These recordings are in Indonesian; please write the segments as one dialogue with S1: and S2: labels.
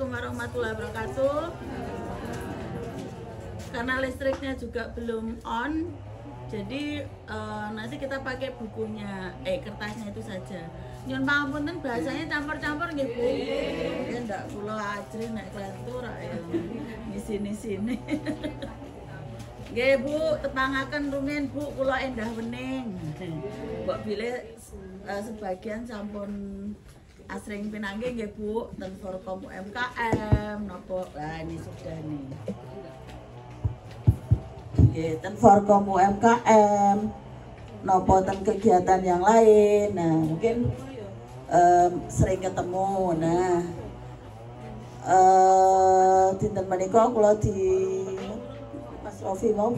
S1: Assalamualaikum warahmatullahi wabarakatuh. Karena listriknya juga belum on, jadi nanti kita pakai bukunya, kertasnya itu saja. Nyun pangapunten bahasanya campur-campur nggih Bu. Ya ndak kula ajri nek klentur ya. Di sini-sini. Nggih Bu, tepangaken rumiyin Bu, kula endah wening. Mbok bilih sebagian sampun asring pinanggih nggih Bu, ten Forkom UMKM napa. Lah ini sudah nih. Nggih, ten Forkom UMKM napa ten kegiatan yang lain. Nah, mungkin sering ketemu. Nah, dinten menika kula di Mas Rofi mau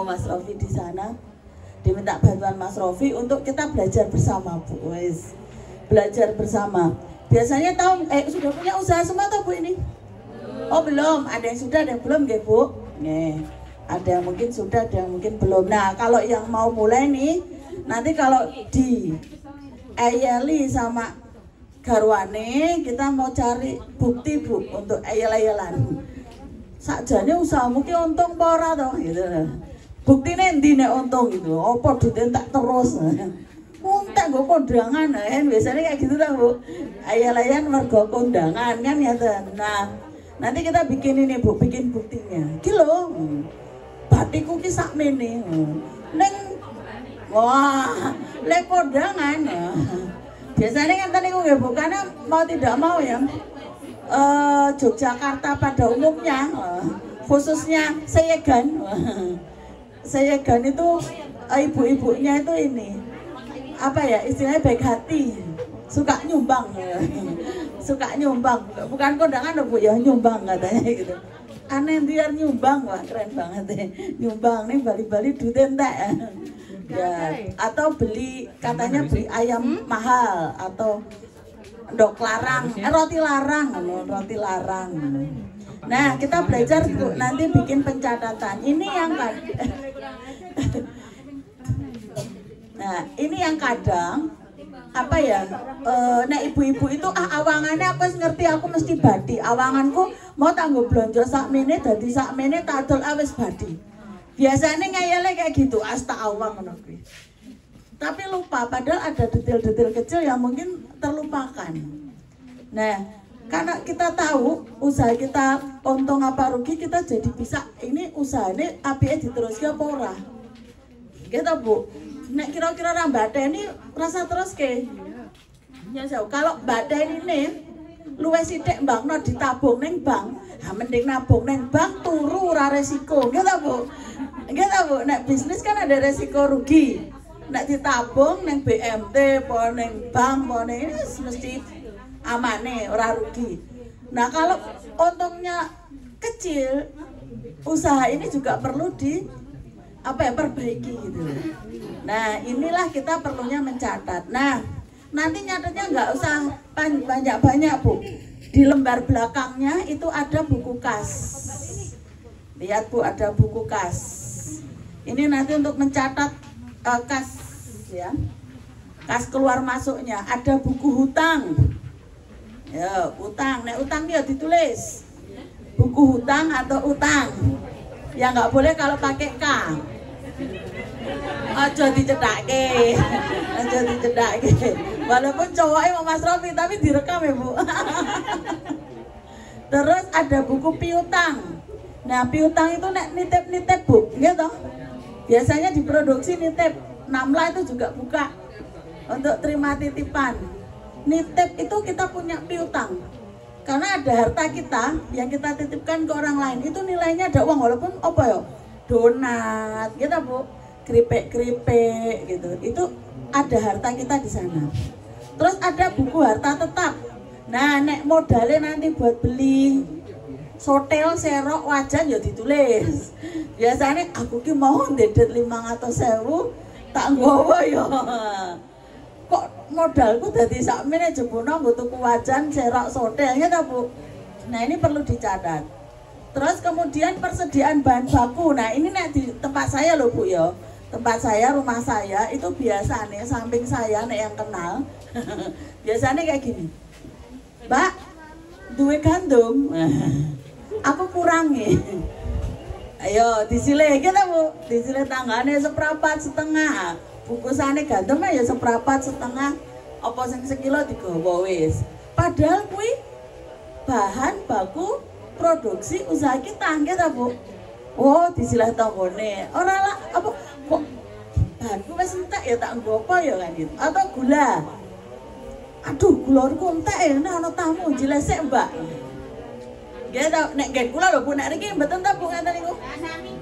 S1: Mas Rofi di sana diminta bantuan Mas Rofi untuk kita belajar bersama Bu. Wes, belajar bersama. Biasanya sudah punya usaha semua atau Bu ini? Oh belum, ada yang sudah, ada yang belum nggih Bu. Nih, ada yang mungkin sudah, ada yang mungkin belum. Nah, kalau yang mau mulai nih, nanti kalau di ayeli sama garwane kita mau cari bukti Bu untuk ayel-ayelan. Sakjane usahamu ki untung apa ora to gitu. Buktine endi nek untung gitu. Apa duite tak terus. Untek nggo kondangan kan biasanya kayak gitu ta Bu. Ayel-ayelan mergo kondangan kan ya. Nah, nanti kita bikin ini Bu, bikin buktinya. Ki lho. Batikku ki sakmene. Ning wah, lek kondangan. Biasanya kan tadi gue bukan mau tidak mau ya. Yogyakarta pada umumnya, khususnya Seyegan. Seyegan itu ibu-ibunya itu ini apa ya istilahnya baik hati, suka nyumbang, suka nyumbang. Bukan kondangan loh Bu ya, nyumbang katanya gitu. Aneh dia nyumbang, wah keren banget deh. Nyumbang nih Bali-Bali duit entek. Ya, atau katanya beli ayam mahal atau dok larang, roti larang, roti larang. Nah, kita belajar Bu, nanti bikin pencatatan. Ini yang nah, ini yang kadang apa ya? Nah ibu-ibu itu awangannya aku ngerti, aku mesti badi. Awanganku mau tangguh blonjo sakmene dadi sakmene tak adol awis badi. Biasanya ngayalnya kayak gitu, asta awang ngono kuwi. Tapi lupa, padahal ada detail-detail kecil yang mungkin terlupakan. Nah, karena kita tahu usaha kita untung apa rugi, kita jadi bisa ini usaha ini apike diteruske apa ora. Gitu Bu. Nek kira-kira ra mbateni rasa terus ke. Ya kalau mbateni nih luwih sithik mbangno ditabung ning bank, mending nabung ning bank turu ora resiko. Gitu Bu. Gitu Bu, nek bisnis kan ada resiko rugi. Nek ditabung ning BMT, po ning bank, po ning ini mesti amane, ora rugi. Nah, kalau untungnya kecil, usaha ini juga perlu perbaiki gitu. Nah, inilah kita perlunya mencatat. Nah, nanti nyatetnya nggak usah banyak-banyak Bu. Di lembar belakangnya itu ada buku kas. Lihat Bu, ada buku kas. Ini nanti untuk mencatat kas ya. Kas keluar masuknya, ada buku hutang. Ya, utang. Nek utang dia ditulis. Buku hutang atau utang. Ya nggak boleh kalau pakai K. Aja dicedake. Aja dicedake. Walaupun cowoknya mau Mas Rofi tapi direkam ya Bu. Terus ada buku piutang. Nah, piutang itu nek nitip-nitip Bu, gitu. Biasanya diproduksi nitip. Namla itu juga buka untuk terima titipan. Nitip itu kita punya piutang. Karena ada harta kita yang kita titipkan ke orang lain, itu nilainya ada uang walaupun apa ya? Donat, gitu Bu. Keripik-keripik gitu. Itu ada harta kita di sana. Terus ada buku harta tetap. Nah, nek modalnya nanti buat beli sotel, serok, wajan ya ditulis. Biasanya aku ki mau ndedet 500.000 tak nggawa ya. Kok modalku dadi sakmene jebono nggo tuku wajan, serok, sotel ya ta Bu. Nah, ini perlu dicatat. Terus kemudian persediaan bahan baku. Nah, ini nek di tempat saya loh Bu ya. Tempat saya, rumah saya itu biasanya samping saya nek yang kenal. Biasanya kayak gini. Mbak, duwe gandum. Aku kurangi. Ayo disilih kita Bu, disilih tanggane 1,4. Bungkusane gandum ya 1,4. Apa sing sekilo digawa wis. Padahal kuwi bahan baku produksi usaha kita nggih ta Bu. Oh, disilih tanggane. Ora lah apa kok bahanku wis entek ya tak nggo apa ya kan gitu. Atau gula. Aduh, gulaku entek ya ana tamu jilesek, Mbak. Nggih ta nek nggih kula lho Bu nek niki mboten ta Bu ngaten niku.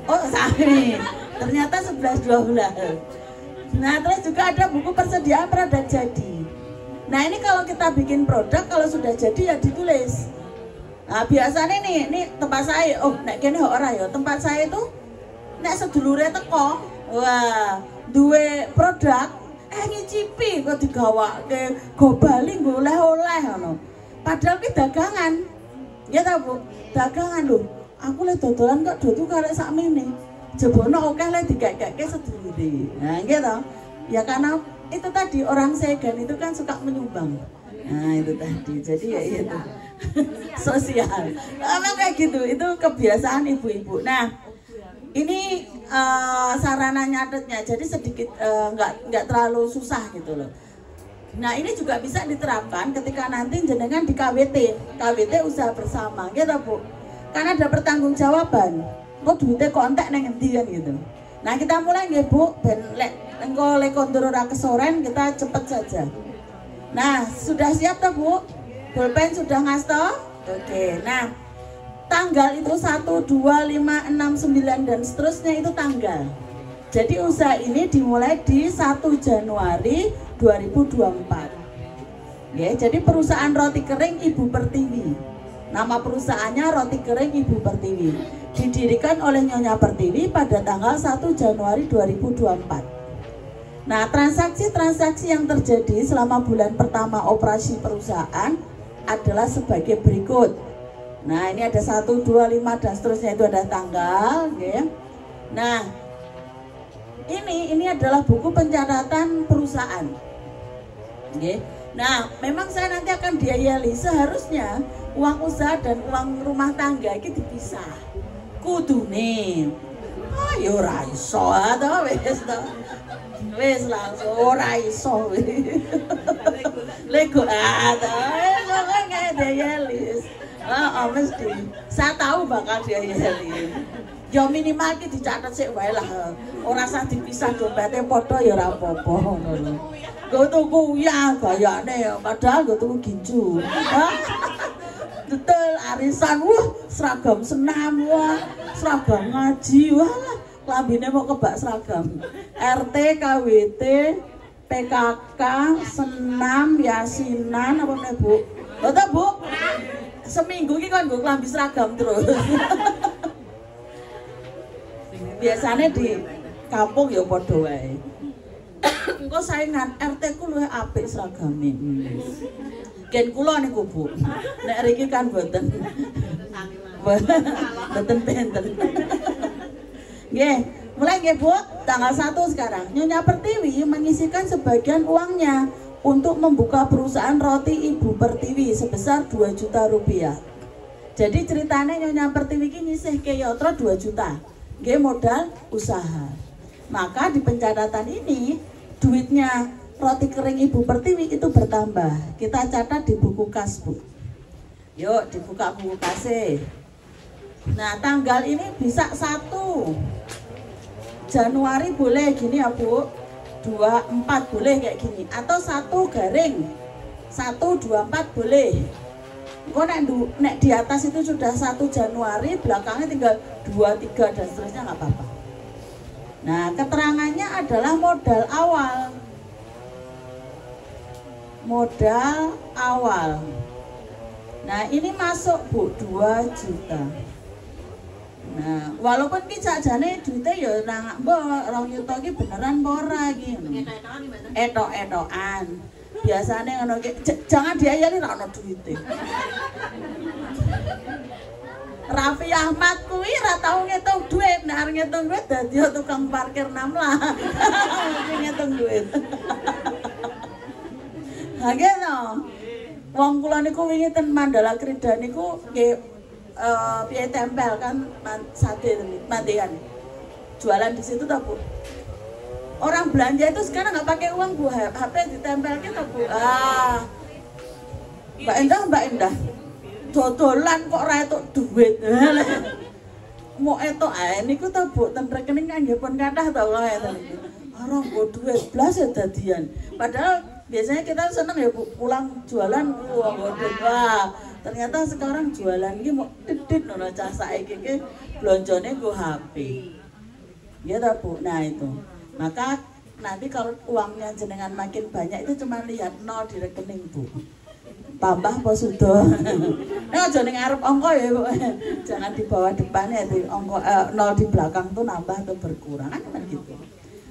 S1: Oh, sami. Ternyata 11-12. Nah, terus juga ada buku persediaan produk jadi. Nah, ini kalau kita bikin produk kalau sudah jadi ya ditulis. Nah, biasanya nih tempat saya, oh nek kene ora ya, tempat saya itu nek sedulure teko, wah, duwe produk ngicipi kok digawake go Bali nggo oleh-oleh ngono. Padahal ki dagangan. Ya ta Bu, dagangan lho. Aku le dodolan kok do tuku karek sakmene. Jebono akeh le digek-gekke sedulure. Nah, nggih to. Ya karena itu tadi orang segan itu kan suka menyumbang. Nah, itu tadi. Jadi ya itu. Sosial. Emang kayak gitu. Itu kebiasaan ibu-ibu. Nah, ini sarana nyatetnya. Jadi sedikit nggak terlalu susah gitu loh. Nah, ini juga bisa diterapkan ketika nanti jenengan di KWT. KWT usaha bersama, gitu Bu. Karena ada pertanggungjawaban. Kok duitnya kok entek nang endi kan gitu. Nah, kita mulai nggih Bu, ben lek engko lek kondur ora kesoren kita cepet saja. Nah, sudah siap toh Bu? Pulpen sudah ngasto? Oke. Nah, tanggal itu 1, 2, 5, 6, 9 dan seterusnya itu tanggal. Jadi usaha ini dimulai di 1 Januari 2024. Ya, jadi perusahaan roti kering Ibu Pertiwi. Nama perusahaannya Roti Kering Ibu Pertiwi. Didirikan oleh Nyonya Pertiwi pada tanggal 1 Januari 2024. Nah, transaksi-transaksi yang terjadi selama bulan pertama operasi perusahaan adalah sebagai berikut. Nah, ini ada 1, 2, 5 dan seterusnya itu ada tanggal, ya. Nah, ini adalah buku pencatatan perusahaan. Okay. Nah, memang saya nanti akan diayali seharusnya uang usaha dan uang rumah tangga ini dipisah. Kudune. Ya ora iso to wis to. Wis langsung ora iso. Lego to. Kok nggak diayali. Mesti. Saya tahu bakal diayali. Ya minimal ki dicatet sik wae lah. Ora usah dipisah dompete padha ya ora apa-apa ngono lho. Nggo tuku ya gayane padahal nggo tuku ginju. Betul arisan seragam senam seragam ngaji lambine mau kebak seragam. RT, KWT, PKK, senam, yasinan apa meneh Bu? Betul Bu? Seminggu ki kan nggo klambi seragam terus. Biasanya di kampung ya padha wae. Engko saingan RT ku luwih apik seragame. Gen kula niku Bu. Nek riki kan mboten. Mboten benten. Nggih, mulai nggih Bu, tanggal 1 sekarang. Nyonya Pertiwi menyisihkan sebagian uangnya untuk membuka perusahaan roti Ibu Pertiwi sebesar 2 juta rupiah. Jadi ceritanya Nyonya Pertiwi ini nyisihke yatra 2 juta. Nggih modal usaha. Maka di pencatatan ini duitnya Roti Kering Ibu Pertiwi itu bertambah. Kita catat di buku kas Bu. Yuk dibuka buku kasih. Nah tanggal ini bisa 1 Januari boleh gini ya Bu, 24 boleh kayak gini, atau 1 garing 124 boleh. Kok nek di atas itu sudah 1 Januari, belakangnya tinggal 2, 3 dan seterusnya nggak apa-apa. Nah, keterangannya adalah modal awal. Modal awal. Nah, ini masuk Bu 2 juta. Nah, walaupun ki sakjane duite ya nang mbok 2 juta ki beneran apa ora iki. Etok-etokan. Biasane ngono ki jangan diayani ra ono duite. Raffi Ahmad kuwi ra tau ngitung duit, nek arep ngitung duit dadi tukang parkir namlah. Ngitung duit. Ha gitu. Wong kula niku wingi ten Mandala Krida niku nggih piye tempel kan sate mandian. Jualan di situ toh Bu. Orang belanja itu sekarang nggak pakai uang Bu, HP ditempelnya toh Bu. Mbak Endah. Dodolan kok ora entuk duit. Mau entuk ae niku toh Bu, ten rekening kan nggih pun kathah to kula ngeten iki. Ora nggo duit blas ya dadian. Padahal biasanya kita seneng ya Bu, pulang jualan uang duit. Wah, ternyata sekarang jualan iki mau didit ngono cah saiki iki blonjone nggo HP. Ya toh Bu. Nah itu. Maka nanti kalau uangnya jenengan makin banyak itu cuma lihat nol di rekening Bu. Tambah apa sudah? Nah, aja ning ngarep angka ya Bu. Jangan di bawah depannya itu angka nol di belakang tuh nambah atau berkurang kan gitu.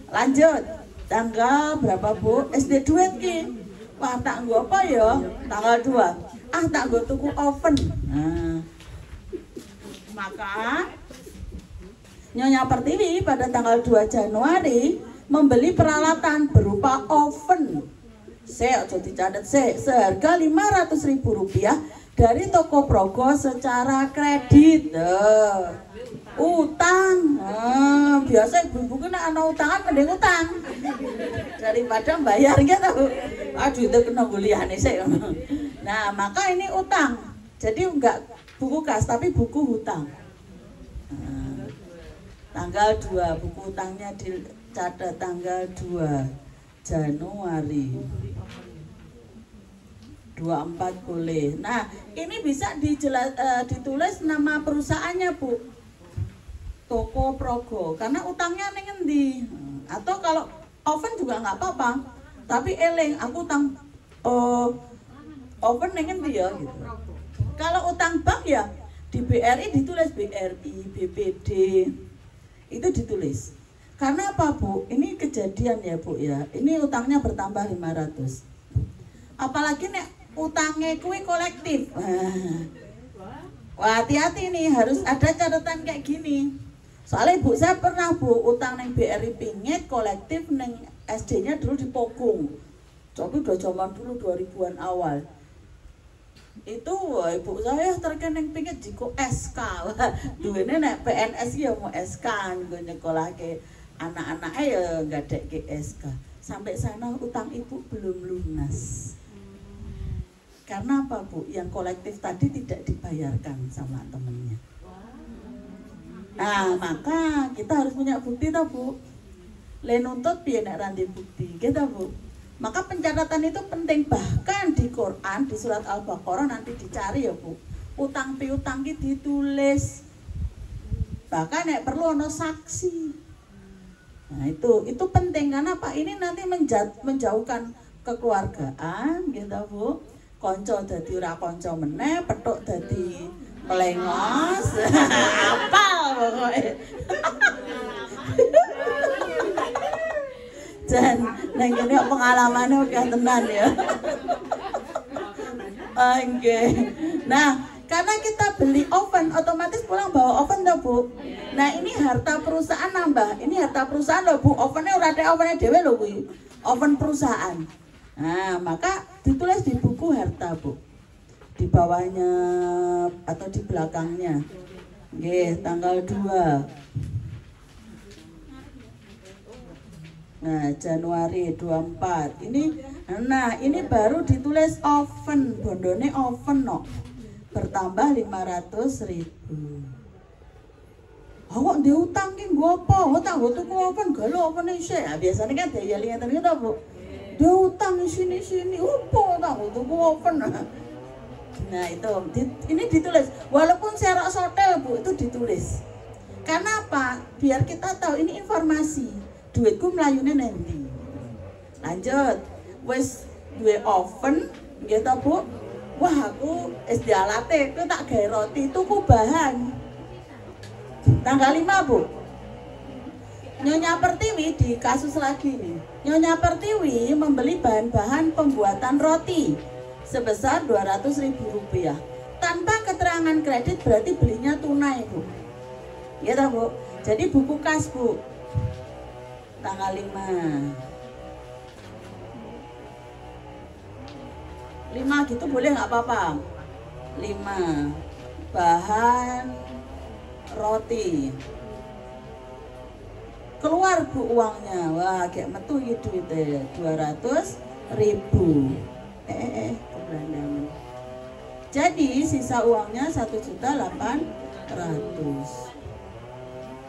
S1: Lanjut. Tanggal berapa Bu? SD duit ki. Wah, tak nggo apa ya? Tanggal 2. Tak nggo tuku oven. Nah. Maka Nyonya Pertiwi pada tanggal 2 Januari membeli peralatan berupa oven. Saya aja dicatat seharga Rp500.000 dari toko Progo secara kredit. Utang. Biasa ibu-ibu kena ana utangan mending utang daripada bayar gitu. Aduh itu kena kuliahane sik. Nah, maka ini utang. Jadi enggak buku kas tapi buku hutang. Tanggal 2 buku utangnya dicatat tanggal 2 Januari 24 boleh. Nah, ini bisa ditulis nama perusahaannya Bu. Toko Progo. Karena utangnya ning endi? Atau kalau oven juga nggak apa-apa. Tapi eling aku utang oven ning endi ya gitu. Kalau utang bank ya di BRI ditulis BRI, BPD. Itu ditulis. Karena apa Bu? Ini kejadian ya Bu ya. Ini utangnya bertambah 500. Apalagi nek utangnya kuwi kolektif. Wah, hati-hati nih, harus ada catatan kayak gini. Soalnya Bu, saya pernah Bu utang neng BRI Pingit kolektif neng SD-nya dulu di Pogung. Tapi udah zaman dulu 2000-an awal. Itu ibu saya terkeneng pingin jiko SK. Duwene nek PNS ya mau SK nggo nyekolahke anak-anaknya ya gadekke SK. Sampai sana utang ibu belum lunas. Karena apa Bu? Yang kolektif tadi tidak dibayarkan sama temennya. Nah, maka kita harus punya bukti toh Bu. Le nuntut piye nek ra bukti, gitu Bu. Maka pencatatan itu penting, bahkan di Quran di surat Al-Baqarah nanti dicari ya Bu. Utang piutang ki ditulis. Bahkan nek perlu ono saksi. Nah, itu penting karena apa? Ini nanti menjauhkan kekeluargaan gitu Bu. Konco dadi ora konco meneh, petuk dadi melengos. Apal pokoknya. Dan neng ini pengalamannya udah tenan ya. Oke. Nah, karena kita beli oven, otomatis pulang bawa oven toh Bu. Nah, ini harta perusahaan nambah. Ini harta perusahaan loh Bu. Ovennya ora ada ovennya dewe loh Bu. Oven perusahaan. Nah, maka ditulis di buku harta Bu. Di bawahnya atau di belakangnya. Oke, tanggal 2. Nah, Januari 24. Ini baru ditulis oven, bondone oven no. Bertambah 500.000. Awak ndek utang ki nggo apa? Kok tak nggo tuku oven, galo oven isih. Nah, biasanya kan daya lingatan gitu Bu. Dia utang sini opo tak nggo tuku oven. Nah, itu ini ditulis. Walaupun serak hotel Bu, itu ditulis. Karena apa? Biar kita tahu ini informasi. Duitku melayune nanti. Lanjut, wis duwe oven, gitu Bu. Wah, aku SD alate, aku tak gawe roti, tuku bahan. Tanggal 5 Bu. Nyonya Pertiwi di kasus lagi nih. Nyonya Pertiwi membeli bahan-bahan pembuatan roti sebesar Rp200.000 tanpa keterangan kredit, berarti belinya tunai Bu. Gitu Bu. Jadi buku kas Bu. Tanggal 5. 5 gitu boleh nggak apa-apa? 5 bahan roti. Keluar Bu uangnya. Wah, kayak metu gitu duitnya 200.000. Keberandaman. Jadi sisa uangnya 1.800.000.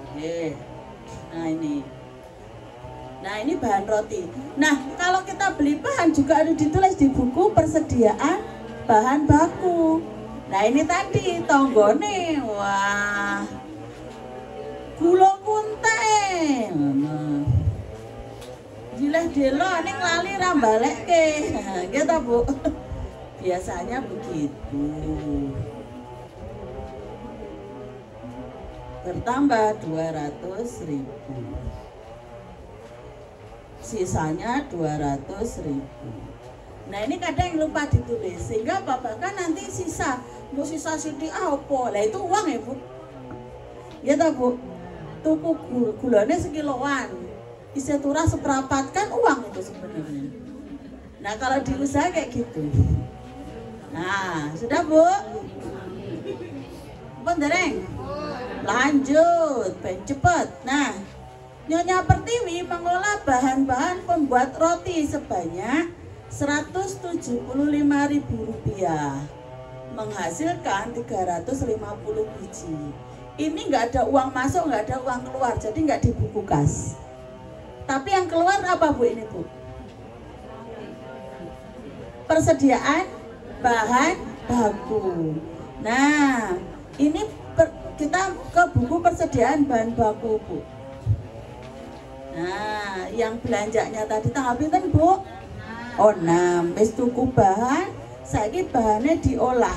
S1: Oke. Nah ini bahan roti. Nah kalau kita beli bahan juga ada ditulis di buku persediaan bahan baku. Nah ini tadi tonggone, wah gula kuntai, jileh delo ning lali rambalekke, gitu Bu. Biasanya begitu. Bertambah 200.000. Sisanya 200.000. Nah ini kadang yang lupa ditulis sehingga bahkan nanti sisa mau sisa siti apa lah itu uang ya Bu ya tak Bu, tuku gulanya sekiloan isi turah seperapat kan uang itu sebenarnya. Nah kalau di usaha kayak gitu. Nah sudah Bu Pondereng lanjut pengen cepet. Nah Nyonya Pertiwi mengolah bahan-bahan pembuat roti sebanyak Rp175.000, menghasilkan 350 biji. Ini nggak ada uang masuk, nggak ada uang keluar, jadi nggak di buku kas. Tapi yang keluar apa Bu ini Bu? Persediaan bahan baku. Nah, ini kita ke buku persediaan bahan baku Bu. Nah, yang belanjanya tadi tanggal pinten Bu? Oh 6, wis tuku bahan, saiki bahannya diolah.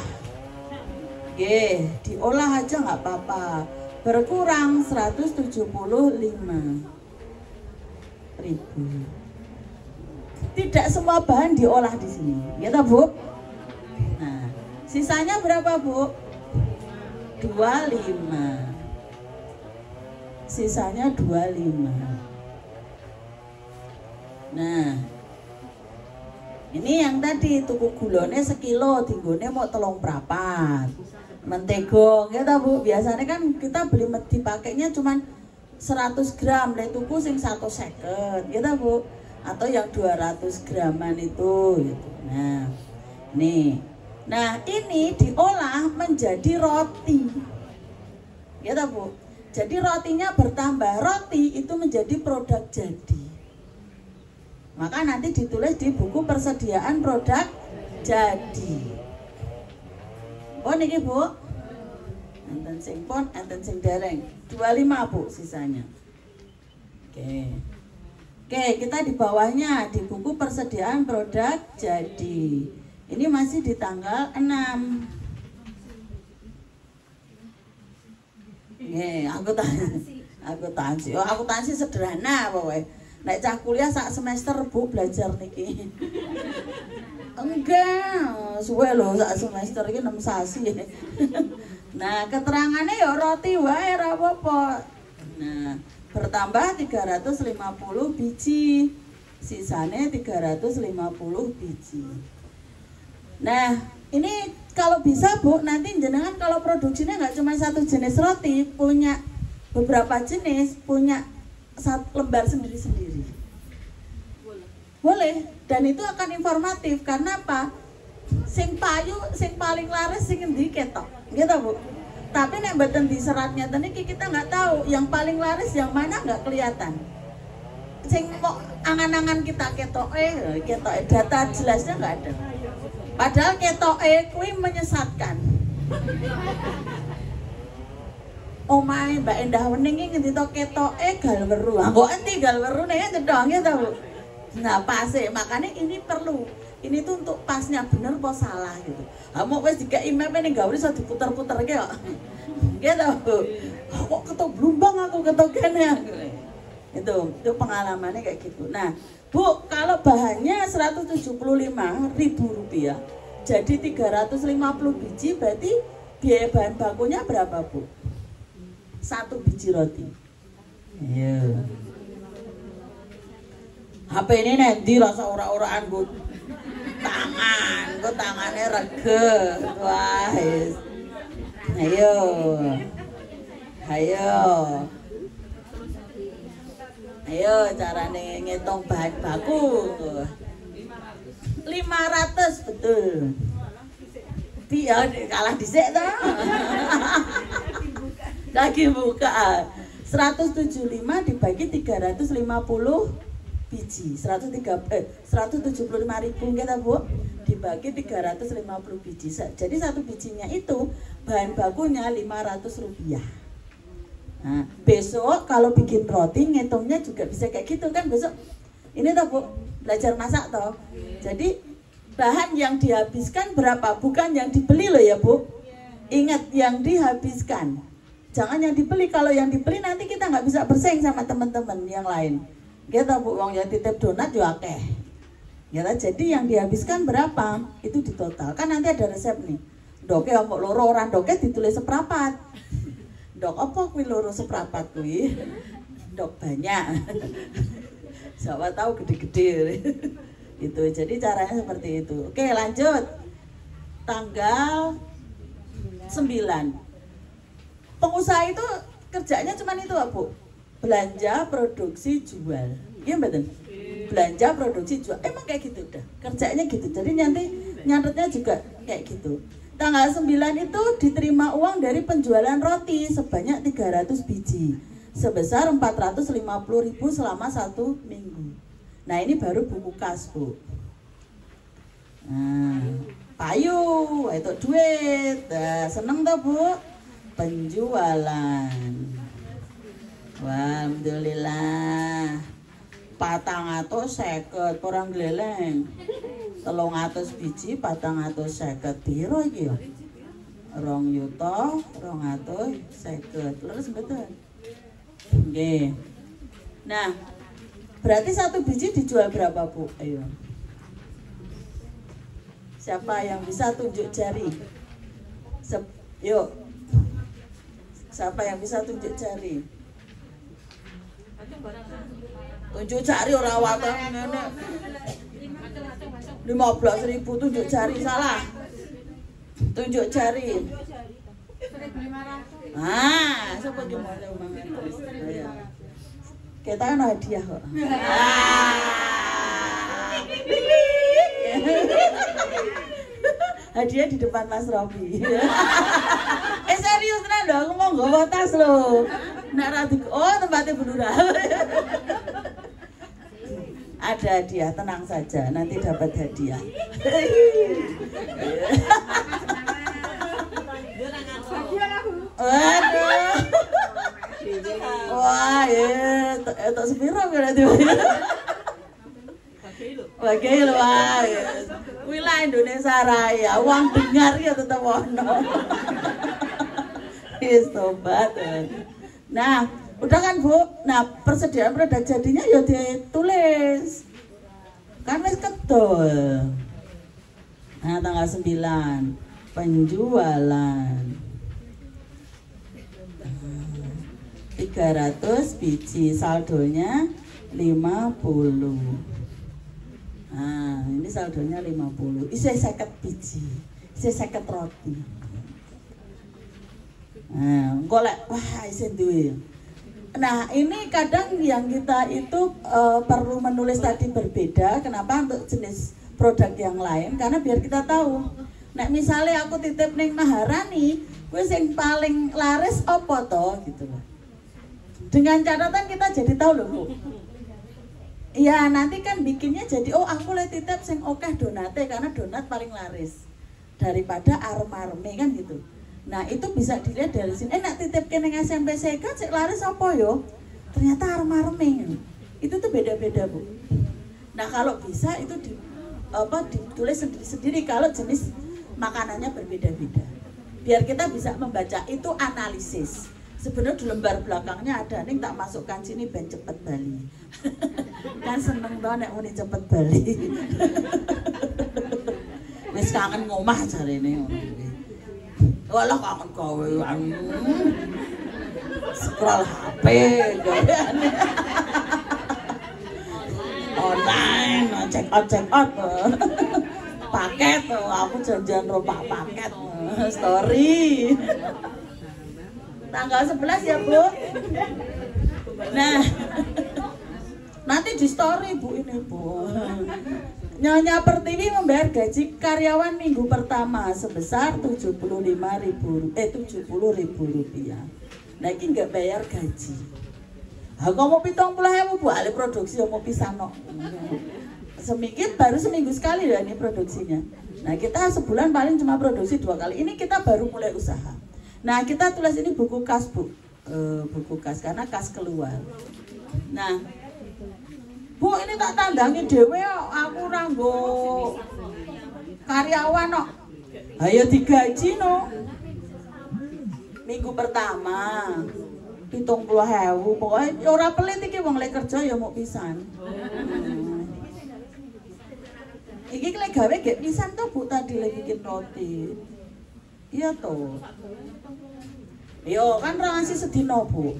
S1: Nggih, diolah aja nggak apa-apa. Berkurang 175.000. Tidak semua bahan diolah di sini, gitu Bu. Nah, sisanya berapa Bu? 25. Sisanya 25. Nah, ini yang tadi tuku gulone sekilo, tinggone mau telung prapat. Mentego, gitu Bu. Biasanya kan kita beli dipakainya cuman 100 gram, le tuku sing 1,50, gitu Bu. Atau yang 200 graman itu, gitu. Nah, nih. Nah, ini diolah menjadi roti. Gitu Bu. Jadi rotinya bertambah. Roti itu menjadi produk jadi. Maka nanti ditulis di buku persediaan produk jadi. Oh niki Bu. Enten sing pon, enten sing dereng. 25 Bu sisanya. Oke. Oke, kita di bawahnya di buku persediaan produk jadi. Ini masih di tanggal 6. Akuntansi. Oh, akuntansi sederhana pokoknya. Nek cah kuliah sak semester Bu belajar niki. Enggak, suwe lho sak semester iki 6 sasi. Nah, keterangannya ya roti wae ora apa-apa. Nah, bertambah 350 biji. Sisane 350 biji. Nah, ini kalau bisa Bu, nanti jenengan kalau produksinya nggak cuma satu jenis roti, punya beberapa jenis, punya satu lembar sendiri-sendiri. Boleh, dan itu akan informatif karena apa? Sing payu, sing paling laris sing endi ketok, gitu Bu. Tapi nek mboten diseratnya tadi kita nggak tahu yang paling laris yang mana nggak kelihatan. Sing kok angan-angan kita ketoke data jelasnya nggak ada. Padahal ketoke kuwi menyesatkan. Omahe Mbak Endah Wening iki ngendi to ketoke galweru. Ah kok endi galwerune ya cedhong ya to. Nah, pas makanya ini perlu. Ini tuh untuk pasnya bener apa salah gitu. Ah mau wis dikeki map ning gawe iso diputer-puterke kok. Gitu. Kok ketok blumbang aku ketok kene. Itu pengalamannya kayak gitu. Nah, Bu, kalau bahannya Rp175.000, jadi 350 biji berarti biaya bahan bakunya berapa Bu? 1 biji roti. Iya. HP ini nanti rasa ora-oraan Bu. tangan, kok tangannya rege. Wah, ayo. Ayo carane ngitung bahan baku. 500 betul. Dia kalah dhisik to. Lagi buka. 175 dibagi 350 biji. 175.000 kita Bu dibagi 350 biji. Jadi satu bijinya itu bahan bakunya Rp500. Nah, besok kalau bikin roti ngitungnya juga bisa kayak gitu kan besok. Ini toh Bu, belajar masak toh. Jadi bahan yang dihabiskan berapa? Bukan yang dibeli loh ya Bu. Ingat yang dihabiskan. Jangan yang dibeli. Kalau yang dibeli nanti kita nggak bisa bersaing sama teman-teman yang lain. Kita Bu, wong yang titip donat juga akeh. Ya, jadi yang dihabiskan berapa? Itu ditotal. Kan nanti ada resep nih. Doke omok loro orang doke ditulis seprapat. Dok apa kuwi loro seprapat kuwi? Dok banyak. Siapa tahu gede-gede. Itu. Jadi caranya seperti itu. Oke, lanjut. Tanggal 9. Pengusaha itu kerjanya cuma itu, Bu. Belanja, produksi, jual. Iya betul. Belanja, produksi, jual. Emang kayak gitu dah. Kerjanya gitu. Jadi nanti nyatetnya juga kayak gitu. Tanggal 9 itu diterima uang dari penjualan roti sebanyak 300 biji sebesar 450.000 selama 1 minggu. Nah, ini baru buku kas, Bu. Nah, payu, itu duit. Nah, seneng tuh, Bu. Penjualan. Wah, alhamdulillah. 450 orang gleleng. 300 biji 450 piro iki ya? 2.250. Terus betul. Nggih. Nah, berarti satu biji dijual berapa, Bu? Ayo. Siapa yang bisa tunjuk jari? Yuk. Siapa yang bisa tunjuk jari? Tunjuk jari ora waton ngene. 15.000 tunjuk jari salah. Tunjuk jari. 1.500. Ah, sapa ki mulai umangan. Kita kan hadiah kok. Hadiah di depan Mas Robi. Serius tenan dong, aku mau nggawa tas lho. Nek ra oh tempatnya Bu Nurah. Ada hadiah, tenang saja, nanti dapat hadiah. Waduh. Wah, ya, itu sepiro berarti. Bagai lho, wah. Wilayah Indonesia Raya, uang dengar ya tetap ono. Sobat. Nah, udah kan Bu. Nah, persediaan produk jadinya ya ditulis. Kan wis kedol. Nah, tanggal 9 penjualan 300 biji, saldonya 50. Nah, ini saldonya 50. Isih 50 biji. Isih 50 roti. Nah, golek wah isih duwe. Nah, ini kadang yang kita itu perlu menulis tadi berbeda. Kenapa? Untuk jenis produk yang lain, karena biar kita tahu. Nah, misalnya aku titip ning Maharani, kuwi sing paling laris apa to gitu loh. Dengan catatan kita jadi tahu loh, Bu. Ya, nanti kan bikinnya jadi oh aku le titip sing akeh donate karena donat paling laris daripada arem-areme kan gitu. Nah, itu bisa dilihat dari sini. Nak titip ke neng SMP Seka cek laris apa yo? Ternyata arem-areme. Itu tuh beda-beda, Bu. Nah, kalau bisa itu ditulis sendiri-sendiri kalau jenis makanannya berbeda-beda. Biar kita bisa membaca itu analisis. Sebenarnya di lembar belakangnya ada nih tak masukkan sini ben cepet bali. Kan seneng banget nek muni cepet bali. Wis kangen ngomah jarene ngono kuwi. Walah kangen kowe scroll HP gaweane. Online check out paket, aku janjian rompak paket, story. Tanggal 11 ya Bu. Nah, nanti di story Bu ini Bu. Nyonya Pertiwi membayar gaji karyawan minggu pertama sebesar 70.000 rupiah. Nah ini nggak bayar gaji. Aku mau 70.000 Bu, ahli produksi mau pisan no. Baru seminggu sekali ya ini produksinya. Nah kita sebulan paling cuma produksi 2 kali. Ini kita baru mulai usaha. Nah kita tulis ini buku kas Bu, buku kas karena kas keluar. Nah Bu ini tak tandangi dewe aku ranggo karyawan no. Ayo digaji no. Minggu pertama 70.000 pokoknya ora pelit iki wong lek kerja ya mau pisan. Iki lek gawe gek pisan to Bu tadi lek bikin roti. Iya toh. Yo kan ra ngasih sedina Bu.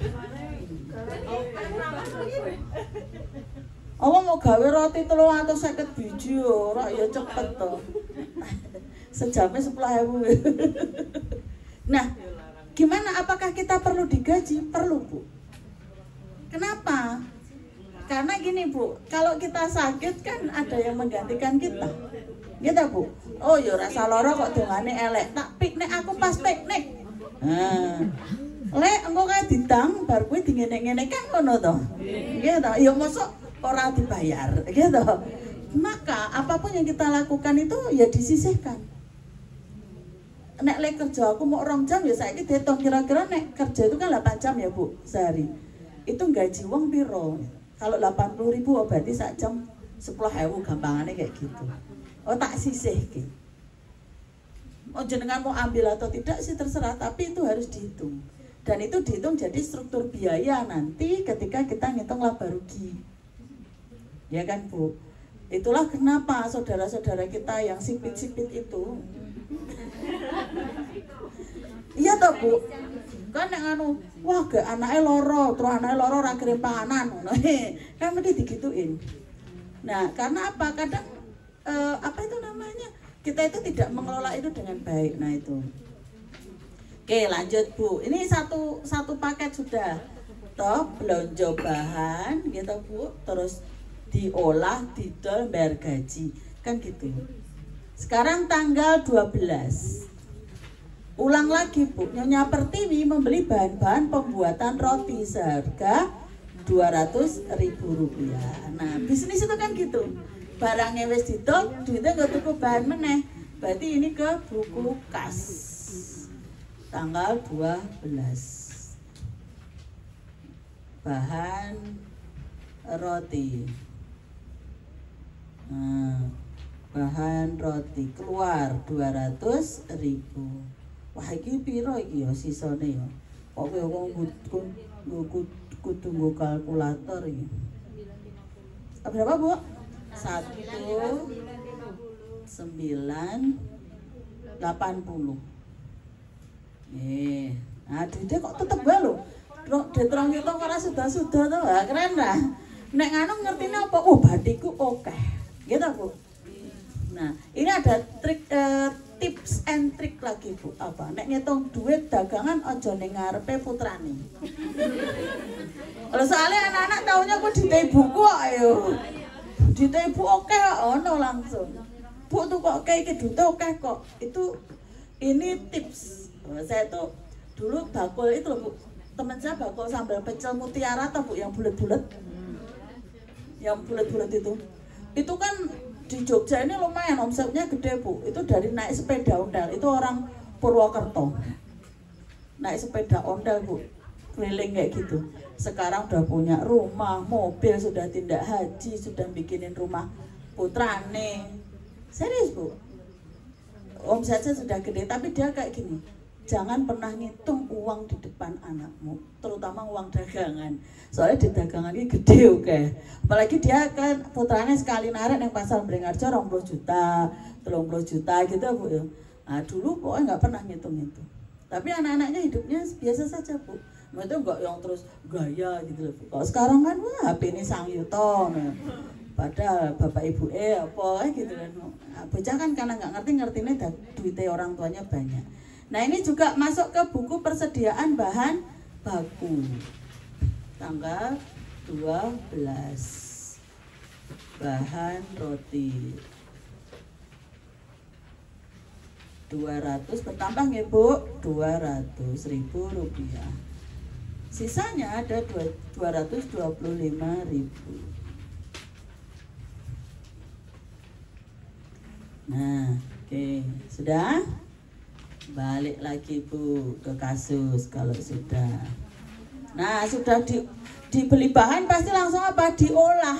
S1: Aku mau gawe roti 350 biji ora ya cepet to. Sejamnya 10.000. Nah, gimana, apakah kita perlu digaji? Perlu Bu. Kenapa? Karena gini Bu, kalau kita sakit kan ada yang menggantikan kita. Gitu Bu. Oh ya rasa loro kok dongane elek. Tak piknik aku pas piknik. Nah, lek engko kae ditang bar kuwi dingene-ngene kan ngono to. Gitu. Ya mosok ora dibayar gitu. Maka apapun yang kita lakukan itu ya disisihkan. Nek lek kerja aku mau 2 jam ya saiki dihitung kira-kira nek kerja itu kan 8 jam ya Bu sehari. Itu gaji wong piro? Kalau 80.000 oh berarti sak jam 10.000 gampangane kayak gitu. Oh tak sisihke. Oh jenengan mau ambil atau tidak sih terserah, tapi itu harus dihitung. Dan itu dihitung jadi struktur biaya nanti ketika kita ngitung laba rugi. Ya kan Bu? Itulah kenapa saudara-saudara kita yang sipit-sipit itu. Iya toh Bu? Kan yang anu, wah gak anaknya loro, terus anaknya loro ora kirim panganan. Kan mesti digituin. Nah, karena apa? Kadang apa itu namanya? Kita itu tidak mengelola itu dengan baik. Nah, itu. Oke, lanjut Bu. Ini satu paket sudah. Toh belanja bahan gitu Bu, terus diolah, didol, bayar gaji. Kan gitu. Sekarang tanggal 12. Ulang lagi Bu, Nyonya Pertiwi membeli bahan-bahan pembuatan roti seharga 200.000 rupiah. Nah, bisnis itu kan gitu. Barangnya wis didol, duitnya nggak tuku bahan meneh. Berarti ini ke buku kas. Tanggal 12. Bahan roti. Nah, bahan roti keluar 200.000. Wah iki piro iki ya sisane ya. Kok kowe kudu nggo kalkulator iki. Berapa Bu? 1.980. Nah duitnya kok tetep wae lho. Detrong itu ora sudah-sudah to. Keren lah. Nek nganu ngertine apa? Oh batiku oke. Gitu Bu. Nah, ini ada trik tips and trick lagi Bu. Apa? Nek ngitung duit dagangan aja ning ngarepe putrane. Kalau soalnya anak-anak taunya aku ditei buku kok ayo. Ditei buku oke ono langsung. Bu tuh kok kayak gitu oke kok. Itu ini tips. Saya tuh dulu bakul itu loh Bu. Teman saya bakul sambal pecel mutiara tuh Bu yang bulat-bulat. Yang bulat-bulat itu. Itu kan di Jogja ini lumayan omsetnya gede Bu. Itu dari naik sepeda ondel. Itu orang Purwokerto. Naik sepeda ondel Bu. Keliling kayak gitu. Sekarang udah punya rumah, mobil, sudah tindak haji, sudah bikinin rumah putrane. Serius Bu. Omsetnya sudah gede, tapi dia kayak gini. Jangan pernah ngitung uang di depan anakmu, terutama uang dagangan. Soalnya di dagangan ini gede oke. Apalagi dia kan putranya sekali narik yang pasar Beringharjo 20 juta, 30 juta gitu Bu. Nah dulu pokoknya nggak pernah ngitung itu. Tapi anak-anaknya hidupnya biasa saja Bu. Itu enggak yang terus gaya gitu loh Bu. Kalau sekarang kan wah HP ini sang yuto. Padahal bapak ibu apa gitu kan. Bocah kan karena nggak ngerti-ngertinya duitnya orang tuanya banyak. Nah ini juga masuk ke buku persediaan bahan baku. Tanggal 12. Bahan roti 200 bertambah nggih Bu, 200.000 rupiah. Sisanya ada 225.000. Nah, oke, sudah? Balik lagi Bu ke kasus kalau sudah. Nah, sudah dibeli bahan pasti langsung apa? Diolah.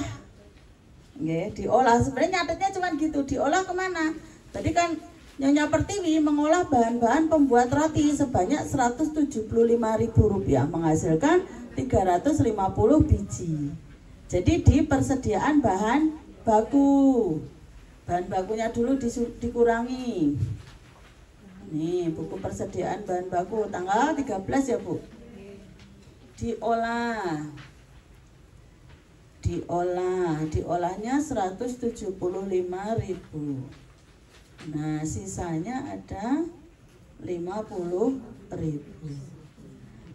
S1: Oke, diolah. Sebenarnya nyatetnya cuma gitu, diolah kemana? Tadi kan Nyonya Pertiwi mengolah bahan-bahan pembuat roti sebanyak Rp175.000 menghasilkan 350 biji. Jadi di persediaan bahan baku. Bahan bakunya dulu dikurangi. Nih, buku persediaan bahan baku tanggal 13 ya, Bu. Diolahnya 175.000. Nah, sisanya ada 50.000.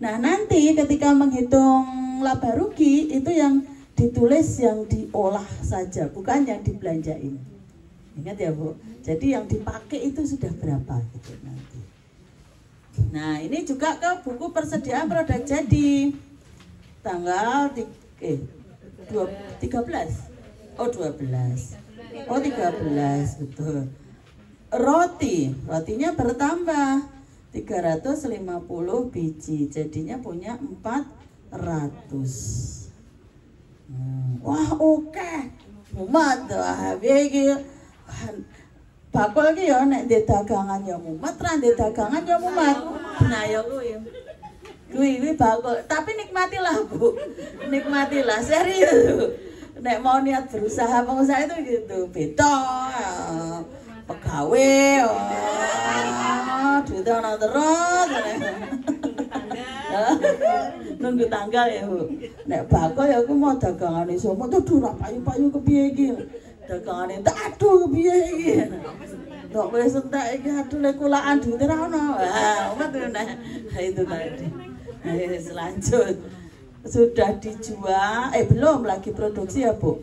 S1: Nah, nanti ketika menghitung laba rugi itu yang ditulis yang diolah saja, bukan yang dibelanjain. Ingat ya Bu, jadi yang dipakai itu sudah berapa gitu nanti. Nah ini juga ke buku persediaan produk jadi tanggal 13. Oh 12. Oh 13 betul. Rotinya bertambah 350 biji, jadinya punya 400. Wah oke, mumat habis bakul ki ya nek ndek dagangan ya mumet, ra ndek dagangan ya mumet. Nah ya kuwi bakul, tapi nikmatilah Bu. Nikmatilah serius. Nek mau niat berusaha pengusaha itu gitu, beda. Pegawai duit ana terus. Nunggu tanggal ya Bu. Nek bakul ya aku mau dagangan iso mut ora payu-payu kepiye iki. Dagangan itu aduh piye iki. Tok wis entek iki aduh lek kulaan duit ora ono. Wah, itu tadi. Lanjut. Sudah dijual, belum lagi produksi ya Bu.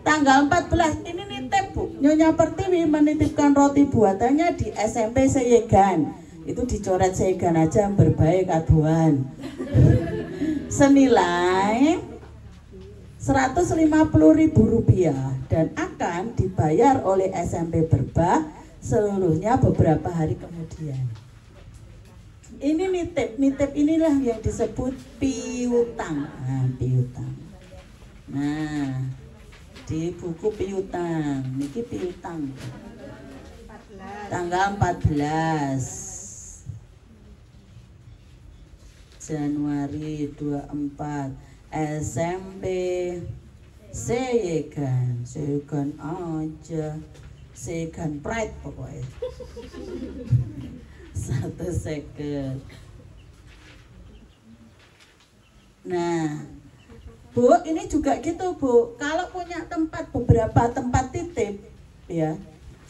S1: Tanggal 14 ini nitip Bu. Nyonya Pertiwi menitipkan roti buatannya di SMP Seyegan. Itu dicoret Seyegan aja berbaik aduan. Senilai Rp150.000 dan akan dibayar oleh SMP Berbah seluruhnya beberapa hari kemudian. Ini nitip inilah yang disebut piutang. Piutang. Nah, di buku piutang, niki piutang. Tanggal 14 Januari 24. SMP Seyegan aja, Seyegan Pride pokoknya. 1 Nah, Bu, ini juga gitu Bu. Kalau punya beberapa tempat titip, ya,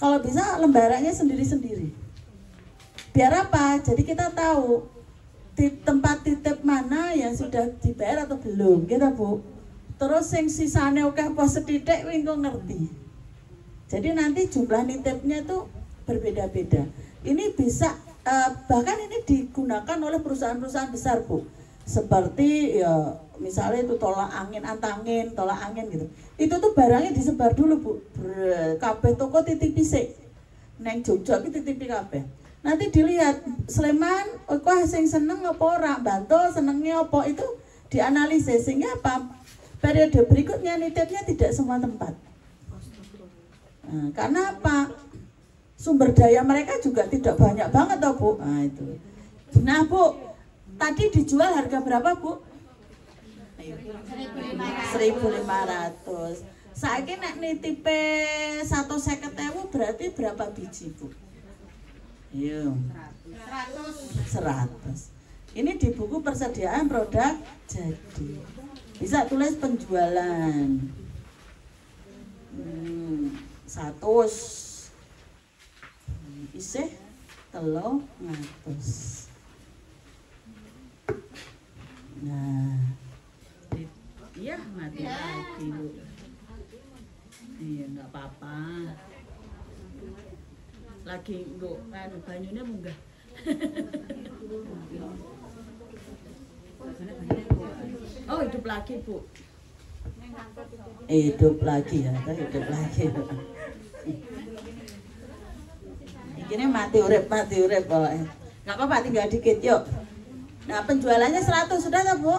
S1: kalau bisa lembarannya sendiri-sendiri. Biar apa? Jadi kita tahu tempat titip mana yang sudah dibayar atau belum, gitu Bu. Terus yang sisanya oke apa sedidik engko ngerti. Jadi nanti jumlah nitipnya itu berbeda-beda. Ini bisa bahkan ini digunakan oleh perusahaan-perusahaan besar Bu. Seperti ya misalnya itu tolak angin gitu. Itu tuh barangnya disebar dulu Bu. Kabeh toko titipi sik. Neng Jogja iki titipi kabeh. Nanti dilihat Sleman, kok sing seneng apa ora, Bantul senengnya apa, itu dianalisis sehingga apa? Periode berikutnya nitipnya tidak semua tempat. Nah, karena apa? Sumber daya mereka juga tidak banyak banget toh Bu. Nah itu. Nah Bu, tadi dijual harga berapa Bu? 1.500. Saiki nek nitipe 150.000 berarti berapa biji Bu? Iya. 100. Ini di buku persediaan produk jadi. Bisa tulis penjualan. 100 isih 300. Nah, iya mati lagi Bu. Iya enggak apa-apa. Lagi nggo anu banyune munggah. Oh, hidup lagi Bu. Hidup lagi ya, hidup lagi. Ini mati urip pokoknya. Enggak apa-apa, tinggal dikit yuk. Nah, penjualannya 100 sudah tak Bu?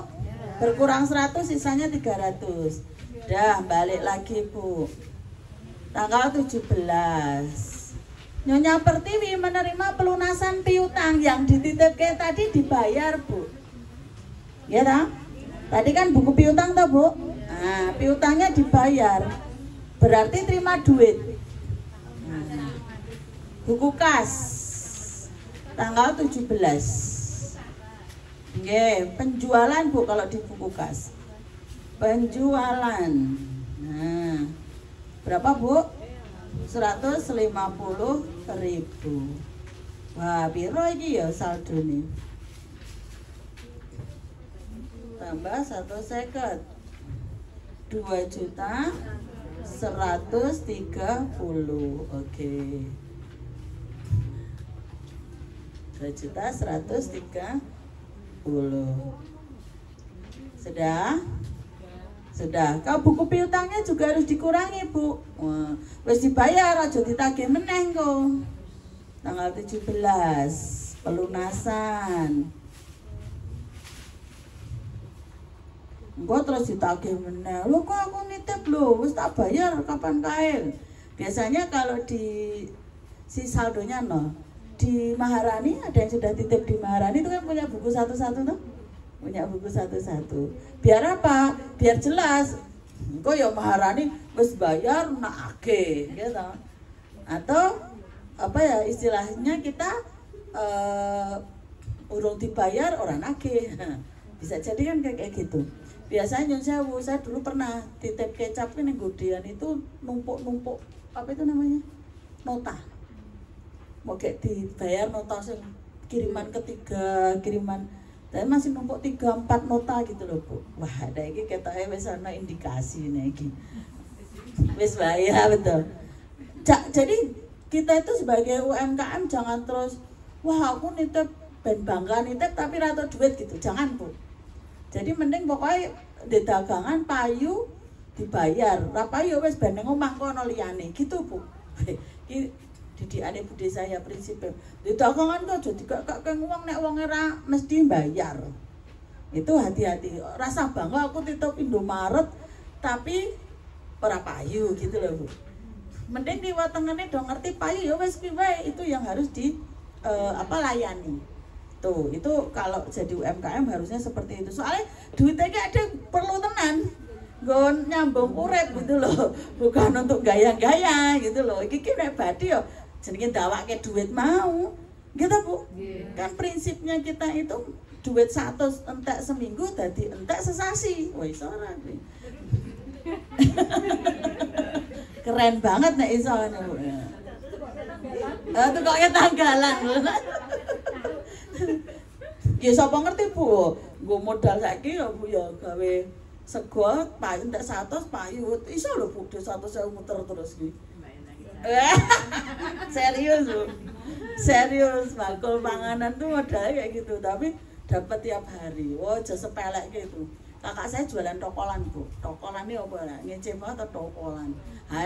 S1: Berkurang 100 sisanya 300. Dah balik lagi Bu. Tanggal 17. Nyonya Pertiwi menerima pelunasan piutang yang dititipkan tadi dibayar Bu. Ya tak? Tadi kan buku piutang tak Bu? Nah, piutangnya dibayar. Berarti terima duit. Nah, buku kas tanggal 17. Oke, penjualan Bu kalau di buku kas. Penjualan. Nah, berapa Bu? 150.000. Wah, piro iki ya saldo nih? Tambah 150. 2.130.000. Oke. 2.130.000. Sudah. Kau buku piutangnya juga harus dikurangi Bu. Wah, wis dibayar aja ditagih meneh kok. Tanggal 17 pelunasan. Engko terus ditagih meneh. Lho kok aku nitip lho, wis tak bayar kapan kae. Biasanya kalau di si saldonya nol. Di Maharani ada yang sudah titip di Maharani itu kan punya buku satu-satu tuh. Punya buku satu-satu. Biar apa? Biar jelas. Engko ya Maharani wis bayar nak akeh gitu. Atau apa ya istilahnya kita urung dibayar orang akeh. Bisa jadi kan kayak gitu. Biasanya saya dulu pernah titip kecap ini Godean itu numpuk-numpuk apa itu namanya? Nota. Mau kayak dibayar nota sing kiriman ketiga, kiriman tapi masih numpuk 3-4 nota gitu loh Bu. Wah, ada iki ketoke wis ana indikasi nih iki. Wis bayar betul. Jadi kita itu sebagai UMKM jangan terus wah aku nitip ben bangga nitip tapi ra duit gitu. Jangan Bu. Jadi mending pokoknya di dagangan payu dibayar. Ra payu wis ben nang omah kono liyane gitu Bu. Didikane bude saya prinsipnya di dagangan kok aja dikak-kak uang nek wong ora mesti bayar. Itu hati-hati. Rasa bangga aku titip Indomaret tapi ora payu gitu loh Bu. Mending di watengene do ngerti payu ya wis piye itu yang harus di layani. Tuh, itu kalau jadi UMKM harusnya seperti itu. Soalnya duitnya ada perlu tenan. Nggon nyambung urip gitu loh. Bukan untuk gaya-gaya gitu loh. Iki nek badhe yo jenenge ndawake duit mau. Gitu Bu. Kan prinsipnya kita itu duit 100 entek seminggu dadi entek sesasi. Wis ora kuwi. Keren banget nek iso ngono. Itu kok tanggalan. Ya sapa ngerti Bu. Nggo modal saiki ya Bu ya gawe sego payu entek 100 payu. Iso lho Bu 100.000 muter terus iki. Serius Bu. Serius bakul panganan tuh modalnya kayak gitu tapi dapat tiap hari. Wah, aja sepelek gitu. Kakak saya jualan tokolan Bu. Tokolan ini apa lah? Ngecep atau tokolan.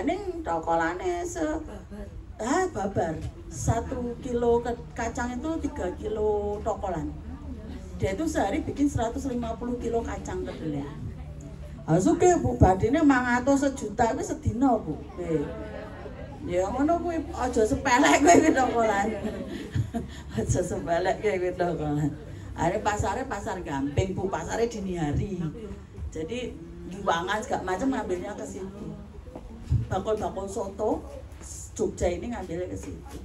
S1: Ning tokolane babar. 1 kilo kacang itu 3 kilo tokolan. Dia itu sehari bikin 150 kilo kacang kedelai. Suke Bu, badine 500 sejuta itu sedina Bu. Ya ngono kuwi aja sepelek kowe tokolan. Aja sepelek kowe tokolan. Are pasare pasar Gamping Bu, pasare dini hari. Jadi giwangan segala macam ngambilnya ke situ. Bakul-bakul soto Jogja ini ngambilnya ke situ.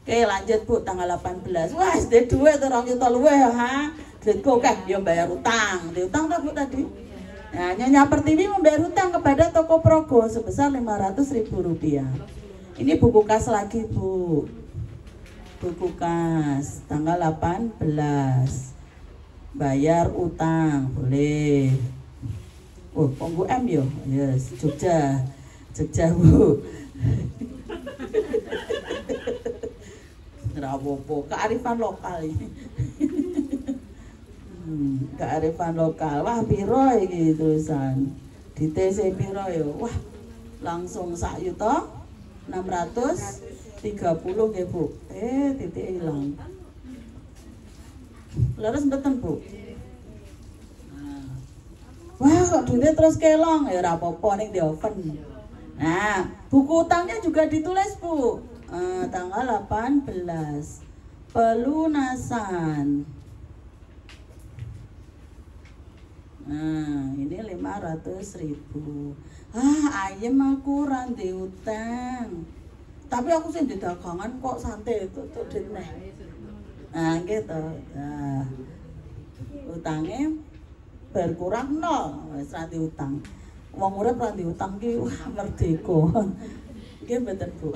S1: Oke, lanjut Bu tanggal 18. Wah, sedhe dhuwit 2 juta luwih ha. Duitku akeh ya bayar utang. Diutang ta Bu tadi? Nah, Nyonya Pertiwi membayar hutang kepada toko Progo sebesar Rp500.000. Ini buku kas lagi, Bu. Buku kas tanggal 18. Bayar utang, boleh. Oh, Ponggo M yo. Yes, Jogja. Jogja, Bu. Rawopo, kearifan lokal ini. Kearifan lokal. Wah, piro iki tulisan. Di TC piro ya? Wah, langsung sak yuta 630 nggih, Bu. Titik ilang. Leres mboten, Bu? Wah, kok duitnya terus kelong ya ora apa-apa ning di oven. Nah, buku utangnya juga ditulis, Bu. Tanggal 18. Pelunasan. Nah, ini 500.000. Ayem aku randi utang. Tapi aku sih di dagangan kok santai itu tuh ditneh. Nah, gitu. Nah, utangnya berkurang 0, wis randi utang. Wong urip randi utang ki wah merdeka. Nggih mboten, Bu.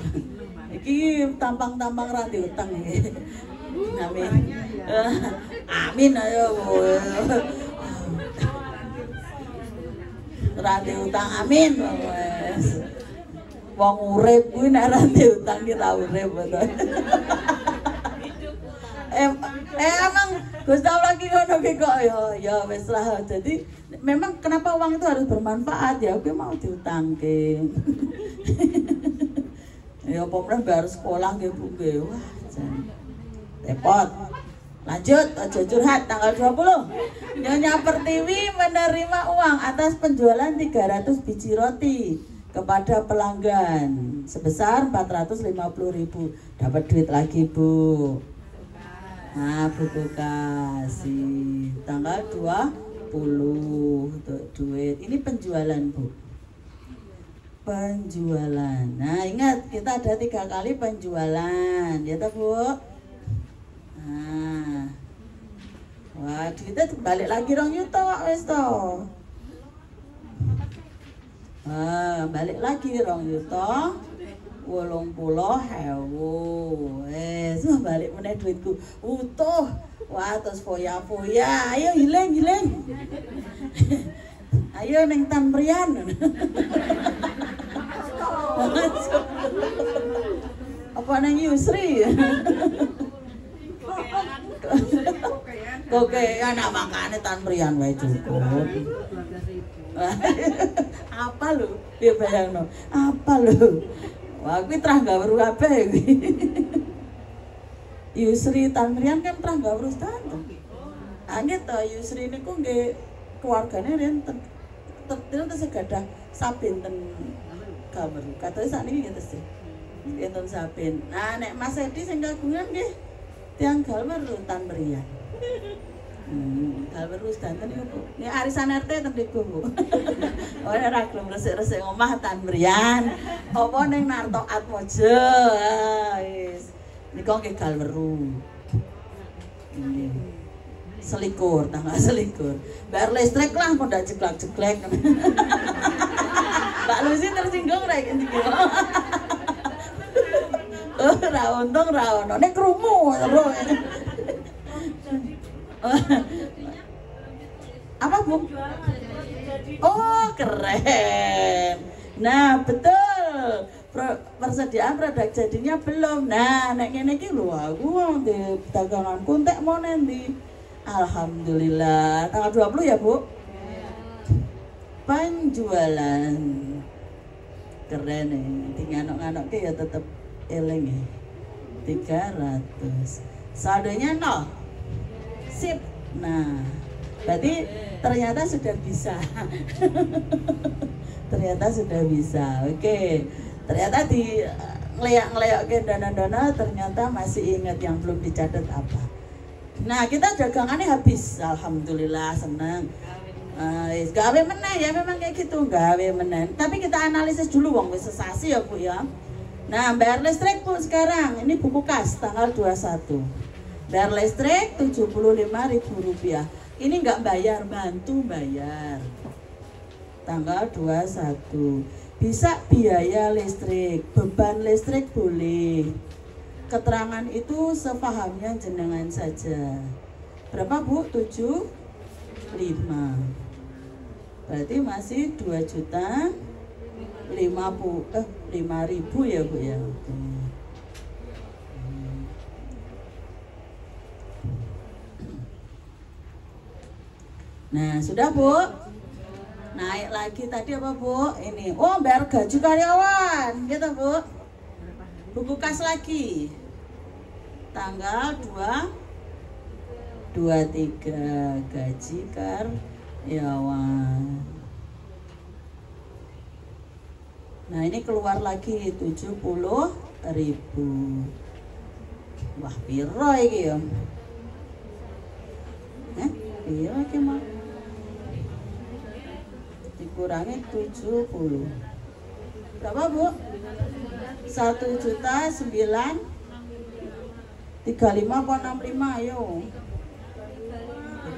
S1: Iki tampang-tampang randi utang iki. Amin. Amin ayo, Bu. Randi utang amin wes. Wong urip kuwi nek randi utang ki ra urip betul. Emang Gusti Allah ki ngono ki kok ya wis lah. Jadi memang kenapa uang itu harus bermanfaat ya kuwi mau diutangke. Ya pemerintah bayar sekolah nggih Bu nggih. Wah, repot. Lanjut, aja curhat tanggal 20. Nyonya Pertiwi menerima uang atas penjualan 300 biji roti kepada pelanggan sebesar 450.000. Dapat duit lagi, Bu. Nah, buku kasih tanggal 20 untuk duit. Ini penjualan, Bu. Penjualan. Nah, ingat kita ada 3 kali penjualan, ya toh, Bu? Nah, wah duitnya balik lagi 2 juta wes toh. Balik lagi 2 juta 80.000 wes balik meneh duitku utuh. Wah terus foya-foya, ayo hilang. Ayo neng Tamrian. Apa neng Yusri? Kokean makane Tamrian wae cukup. Apa lho? Ya bayangno. Apa lho? Wah kuwi Tranggaweru kabeh kuwi. Yusri Tamrian kan Tranggaweru Stanton. Anget to Yusri niku nggih keluargane renten. Terus segadah sabin ten Gaweru. Katanya sakniki nggih tesih. Enten sabin. Nah nek Mas Edi sing kagungan nggih tiang Gaweru Tamrian. Gaweru Stanton iku Bu. Nek arisan RT ten mriku Bu. Ora ra gelem resik-resik omah Tamrian. Apa ning Narto Atmojo. Wis. Nika nggih Gaweru. Nggih. Selikur, tanggal selikur. Bayar listrik lah, kok ndak jeglak-jeglek. Mbak Lucy tersinggung ra iki. Ra untung ra ono. Nek krungu terus. Apa Bu? Oh keren. Nah betul. Persediaan produk jadinya belum. Nah nek ngene iki lho aku wong di daganganku entek mau nendi. Alhamdulillah tanggal 20 ya Bu. Penjualan keren nih. Nganok-nganok ya tetep eling ya. 300. Saldonya 0. Sip. Nah, berarti ternyata sudah bisa. Ternyata sudah bisa. Oke. Ternyata di ngeleak-ngeleak ke dana-dana ternyata masih ingat yang belum dicatat apa. Nah kita dagangannya habis, alhamdulillah seneng. Gawe meneh ya memang kayak gitu, gawe meneh. Tapi kita analisis dulu wong wis sesasi ya Bu ya. Nah bayar listrik Bu sekarang, ini buku kas tanggal 21. Bayar listrik Rp75.000. Ini nggak bayar, bantu bayar. tanggal 21. Bisa biaya listrik, beban listrik boleh. Keterangan itu sepahamnya jenengan saja. Berapa Bu? 75. Berarti masih 2.050.000 ya Bu ya. Nah, sudah Bu. Naik lagi tadi apa Bu? Ini. Oh, bayar gaji karyawan, gitu Bu. Buku kas lagi. Tanggal 23 gaji karyawan. Nah, ini keluar lagi 70.000. Wah, piro iki ya? Piro iki mah? Dikurangi 70. Berapa Bu? 1.935.000 apa 65 ayo.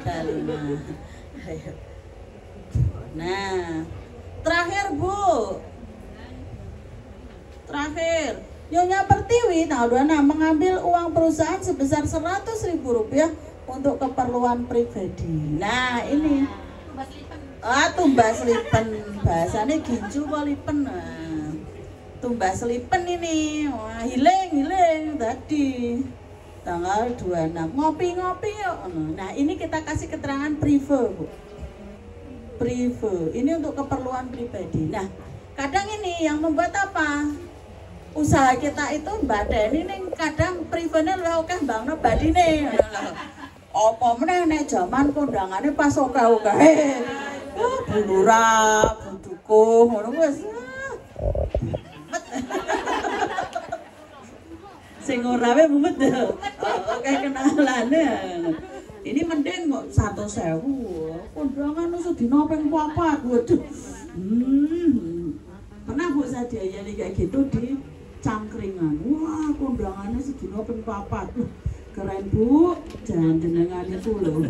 S1: 35. Ayo. Nah, terakhir Bu. Terakhir, Nyonya Pertiwi tanggal 26 mengambil uang perusahaan sebesar Rp100.000 untuk keperluan pribadi. Nah, ini tumbas lipen, bahasanya ginju apa lipen. Nah, tumbas lipen ini. Wah, hilang tadi tanggal 26. Ngopi-ngopi yuk. Nah, ini kita kasih keterangan prive Bu. Prive, ini untuk keperluan pribadi. Nah, kadang ini yang membuat apa? Usaha kita itu badani nih kadang privene luwih akeh mbangno badine. Apa meneh nek jaman kondangane pas oke-oke. Bulura, budukuh ngono wis. Sing ora wae mumet. Oke kenalane. Ini mending kok 100.000. Kondangan sedina ping 4. Waduh. Pernah Bu saya diayani kayak gitu di Cangkringan. Wah, kondangannya sedina ping 4. Keren Bu, jangan jenengan itu loh.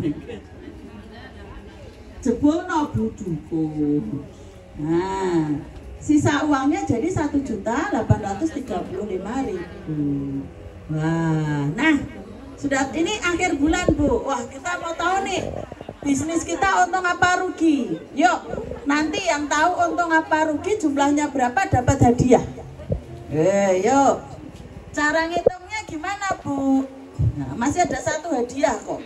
S1: Jebul no buduku. Nah, sisa uangnya jadi 1.835.000. Wah, nah sudah ini akhir bulan Bu. Wah, kita mau tahu nih bisnis kita untung apa rugi. Yuk, nanti yang tahu untung apa rugi jumlahnya berapa dapat hadiah. Yuk, cara ngitungnya gimana Bu? Nah, masih ada satu hadiah kok.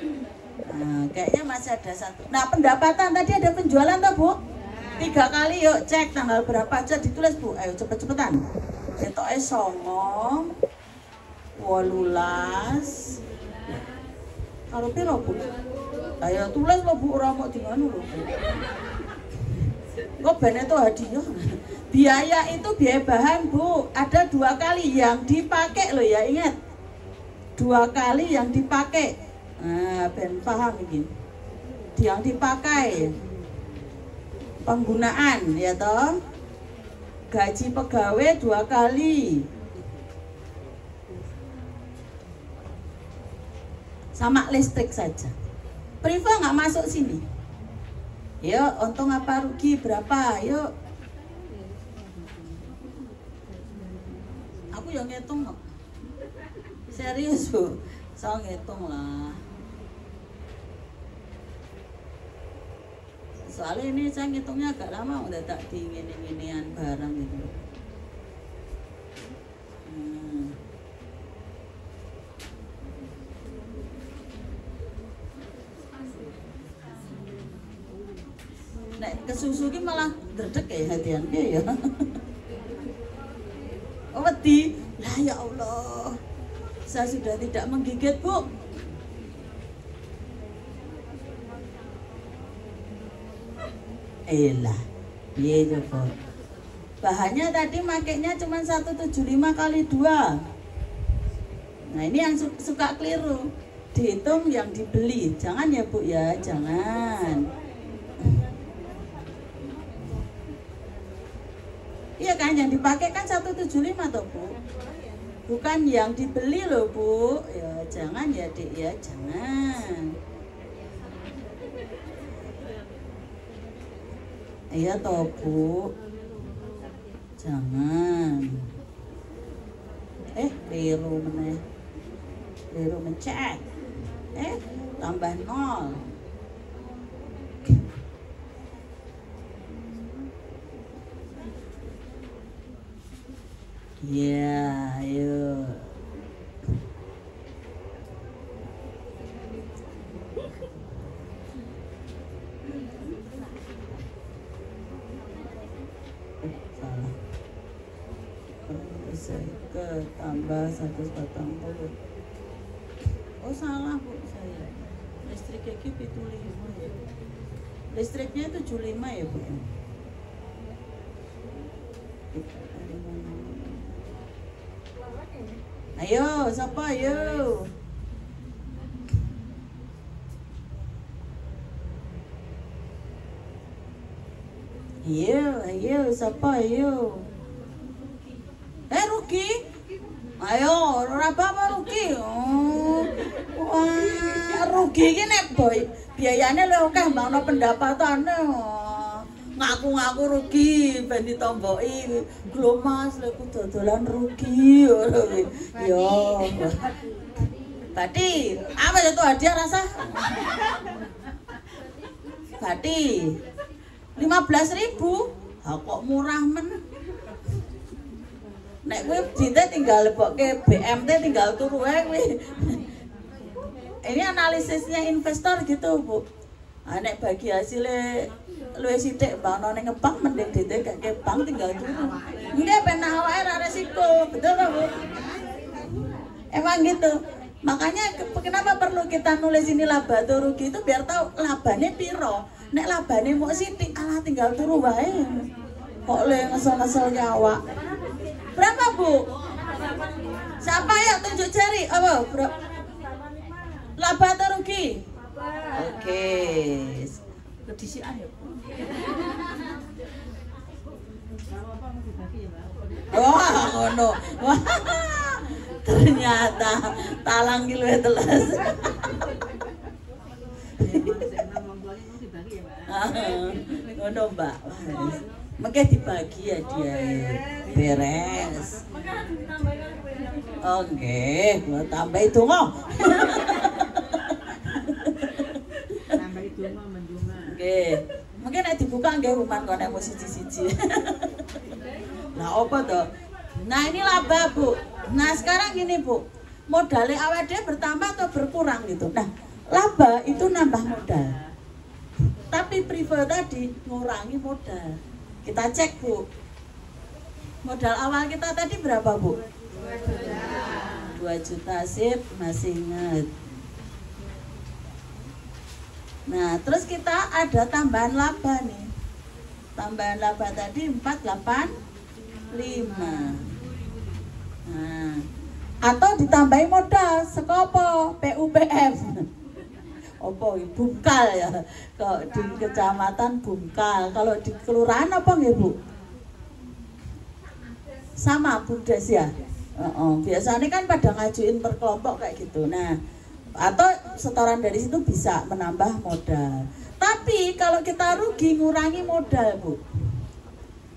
S1: Nah, kayaknya masih ada satu. Nah, pendapatan tadi ada penjualan toh Bu? 3 kali yuk cek tanggal berapa aja ditulis Bu. Ayo cepet-cepetan. Ketoke 9, 18. Kalau piro Bu? Ayo tulis lo Bu, ora mau dimanu lo. Kok ben itu hadiah? Biaya itu biaya bahan Bu. Ada 2 kali yang dipakai lo ya, ingat. 2 kali yang dipakai. Nah, ben paham ini. Yang dipakai penggunaan ya toh. Gaji pegawai 2 kali. Sama listrik saja. Priva nggak masuk sini. Yuk, untung apa rugi berapa? Yuk. Aku yang ngitung kok. Serius Bu, saya ngitung lah. Soalnya ini saya ngitungnya agak lama, udah tak diingin-inginian barang gitu. Nek kesusu ki malah dredeg ya hadiannya ya. Oh, wedi. Lah ya Allah. Saya sudah tidak menggigit Bu. Elah. Iya coba. Bahannya tadi makainya cuma 175 kali 2. Nah, ini yang suka keliru. Dihitung yang dibeli. Jangan ya Bu ya, jangan. Iya kan, yang dipakai kan 175 toh Bu. Bukan yang dibeli loh Bu. Ya jangan ya Dik ya, jangan. Iya toh Bu. Jangan. Keliru meneh. Keliru mencet. Tambah 0. Iya, ayo. Salah. Ke tambah 140. Oh salah Bu saya. Listrik iki 75 ya. Listriknya 75 ya Bu. Ayo, siapa ayo? Ayo, siapa ayo? Rugi? Ayo, ora apa rugi. Wah, rugi iki nek boy. Biayane lho akeh mbakno pendapatane. Ngaku-ngaku rugi ben ditomboki. Lho Mas, lek dodolan rugi ngono kuwi. Yo. Bati, apa itu hadiah rasa? Bati. 15.000. Kok murah men. Nek kowe dite tinggal lebokke BMT tinggal turu wae kowe. Ini analisisnya investor gitu, Bu. Nek bagi hasilnya luwih sithik mbakno ning ngebang mending dite gak bank tinggal turu. Nggih ben awake ra resiko, betul ta, Bu? Emang gitu. Makanya kenapa perlu kita nulis ini laba atau rugi itu biar tahu labane piro. Nek labane mau sithik alah tinggal turu wae. Kok le ngesel-ngesel nyawa. Berapa Bu? Siapa ya tunjuk jari? Apa? Laba atau rugi? Oke. Kedisian ya Bu. Wah, ngono. Wah. Ternyata talang ki luwih teles. Ngono Mbak. Mengke dibagi ya dia. Beres. Oke, gua tambahi donga. Tambahi donga menjunga. Oke. Mungkin nek dibuka nggih uman kok nek siji-siji. Nah, apa toh? Nah, ini laba, Bu. Nah, sekarang gini, Bu. Modalnya awake dhewe bertambah atau berkurang gitu. Nah, laba itu nambah modal. Tapi prefer tadi ngurangi modal. Kita cek, Bu. Modal awal kita tadi berapa, Bu? 2 juta. Sip, masih ingat. Nah, terus kita ada tambahan laba nih. Tambahan laba tadi 485. Nah, atau ditambahi modal sekopo PUPF. Opo Bungkal ya. Kalau di kecamatan Bungkal, kalau di kelurahan apa nggih, Bu? Sama Bumdes ya. Biasanya kan pada ngajuin per kelompok kayak gitu. Nah, atau setoran dari situ bisa menambah modal. Tapi kalau kita rugi ngurangi modal, Bu.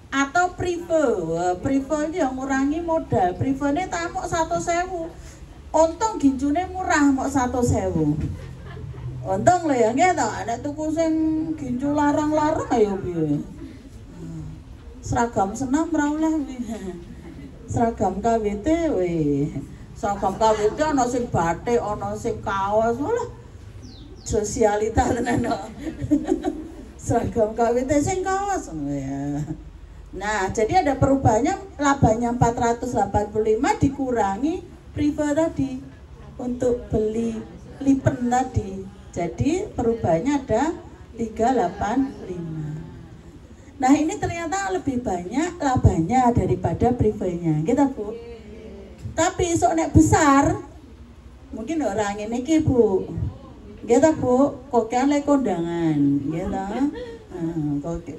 S1: Atau prefer yang ngurangi modal. Prefernya tak mau 100.000. Untung ginjune murah mau 100.000. Untung lho ya nggih to, nek tuku sing ginju larang-larang ayo piye. Seragam senam ora oleh kuwi. Seragam KWT weh. Seragam KWT ana sing batik, ana sing kaos, malah sosialita tenan kok. Seragam KWT sing kaos ya. Nah, jadi ada perubahannya, labanya 485 dikurangi prefer tadi untuk beli lipen tadi. Jadi perubahannya ada 385. Nah, ini ternyata lebih banyak labanya daripada prefernya, gitu Bu. Tapi sok nek besar mungkin orang ini ki Bu. Gitu Bu, kokean le kondangan, gitu.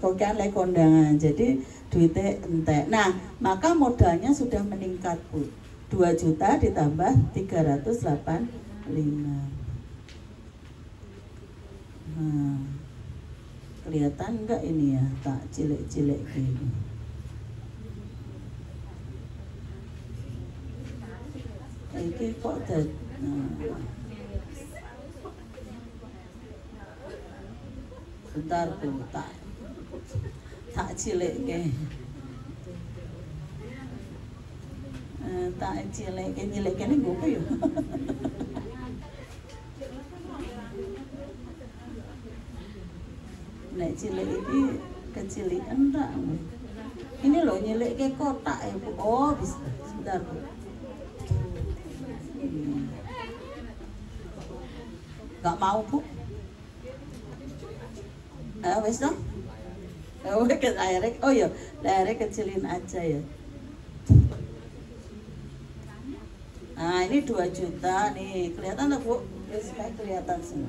S1: Kokean le kondangan. Jadi duitnya entek. Nah, maka modalnya sudah meningkat Bu. 2 juta ditambah 385. Kelihatan enggak ini ya, tak cilik-cilik gini. Ini kok bentar tuh, tak cilik ke. Tak cilik ke, nyilek ini gue yuk. Nek cilik ini kecilikan enggak. Ini loh nyilek ke kotak ya Bu. Oh bisa, sebentar Bu. Gak mau Bu. Wes dong. Oh iya, layarnya kecilin aja ya. Nah ini 2 juta nih, kelihatan tuh Bu? Wes kayak kelihatan semua.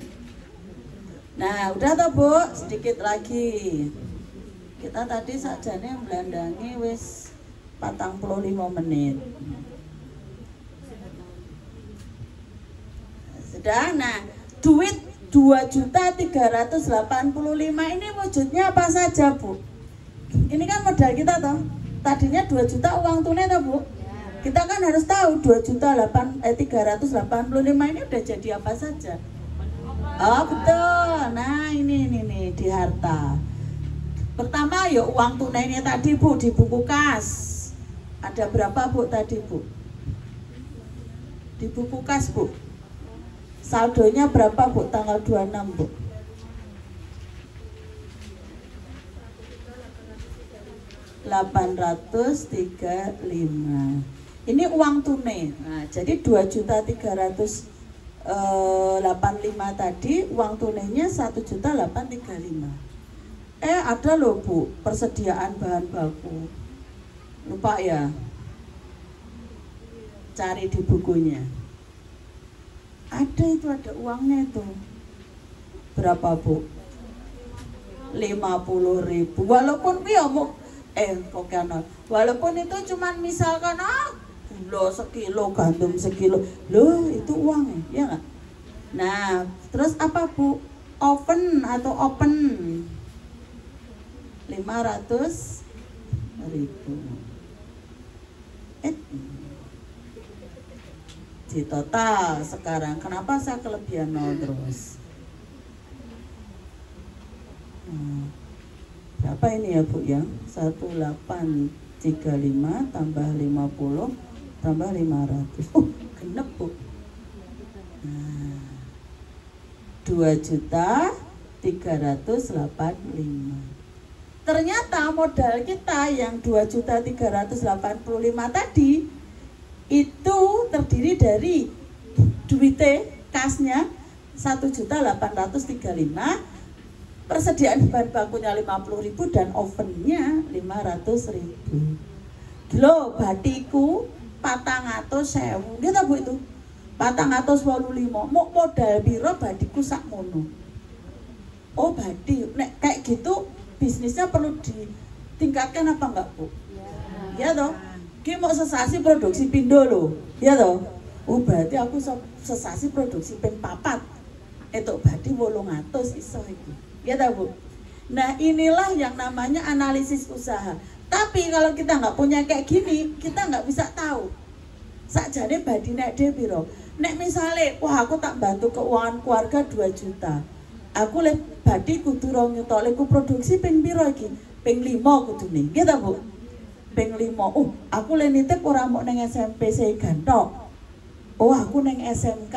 S1: Nah udah tuh Bu, sedikit lagi. Kita tadi sakjane melandangi wis 45 menit. Sudah, nah duit 2.385 ini wujudnya apa saja Bu? Ini kan modal kita toh. Tadinya 2 juta uang tunai toh Bu. Kita kan harus tahu 2.385 ini udah jadi apa saja. Oh betul. Nah ini nih di harta. Pertama ya uang tunainya tadi Bu di buku kas. Ada berapa Bu tadi Bu? Di buku kas Bu. Saldonya berapa Bu tanggal 26 Bu? 835. Ini uang tunai. Nah, jadi 2.385 tadi uang tunainya 1.835. Ada loh Bu persediaan bahan baku. Lupa ya. Cari di bukunya. Ada itu, ada uangnya itu. Berapa Bu? 50.000. Walaupun walaupun itu cuman misalkan gula sekilo, gandum sekilo. Loh, itu uangnya, ya enggak? Nah, terus apa Bu? Oven atau open 500.000. Di total sekarang, kenapa saya kelebihan 0 terus? Berapa ini ya Bu ya? 1835 tambah 50 tambah 500. Genep Bu. Nah, 2.385. Ternyata modal kita yang 2.385 tadi itu terdiri dari duitnya kasnya 1.835, persediaan bahan bakunya 50.000 dan ovennya 500.000. Loh, batiku 400.000 gitu Bu itu. 485 mau modal biro batiku sakmono. Oh batik, nek kayak gitu bisnisnya perlu ditingkatkan apa enggak Bu? Ya toh. Ki mau sesasi produksi pindo loh, ya toh. Oh berarti aku sesasi produksi ping 4. Etuk badi 800 iso itu. Ya toh Bu. Nah inilah yang namanya analisis usaha. Tapi kalau kita nggak punya kayak gini, kita nggak bisa tahu. Sakjane badi nek dhewe piro. Nek misale, wah aku tak bantu keuangan keluarga 2 juta. Aku le badi kudu 2 juta, le ku produksi ping piro iki? Ping 5 kudune. Nggih ta Bu? Ping 5. Oh, aku le nitip ora mok ning SMP Segan tok. Oh, aku ning SMK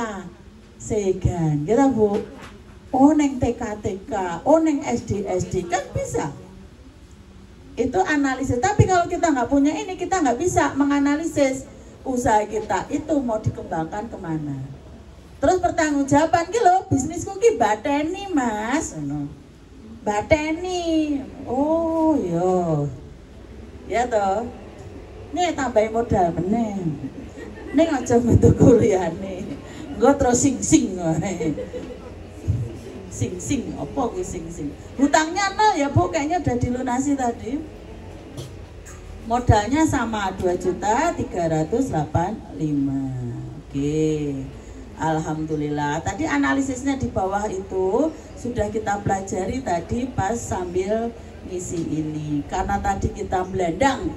S1: Segan. Nggih ta Bu? Oh, ning TK, oh ning SD kan bisa. Itu analisis. Tapi kalau kita nggak punya ini, kita nggak bisa menganalisis usaha kita itu mau dikembangkan kemana. Terus pertanggungjawaban ki lho, bisnisku ki bateni Mas. Bateni. Oh yo. Ya toh. Nih tambahin modal meneh. Ning aja metu kuliahane. Engko terus sing-sing wae. Sing-sing, apa kuwi sing-sing? Hutangnya 0 ya Bu, kayaknya udah dilunasi tadi. Modalnya sama 2.385. Oke. Alhamdulillah. Tadi analisisnya di bawah itu sudah kita pelajari tadi pas sambil ngisi ini. Karena tadi kita belandang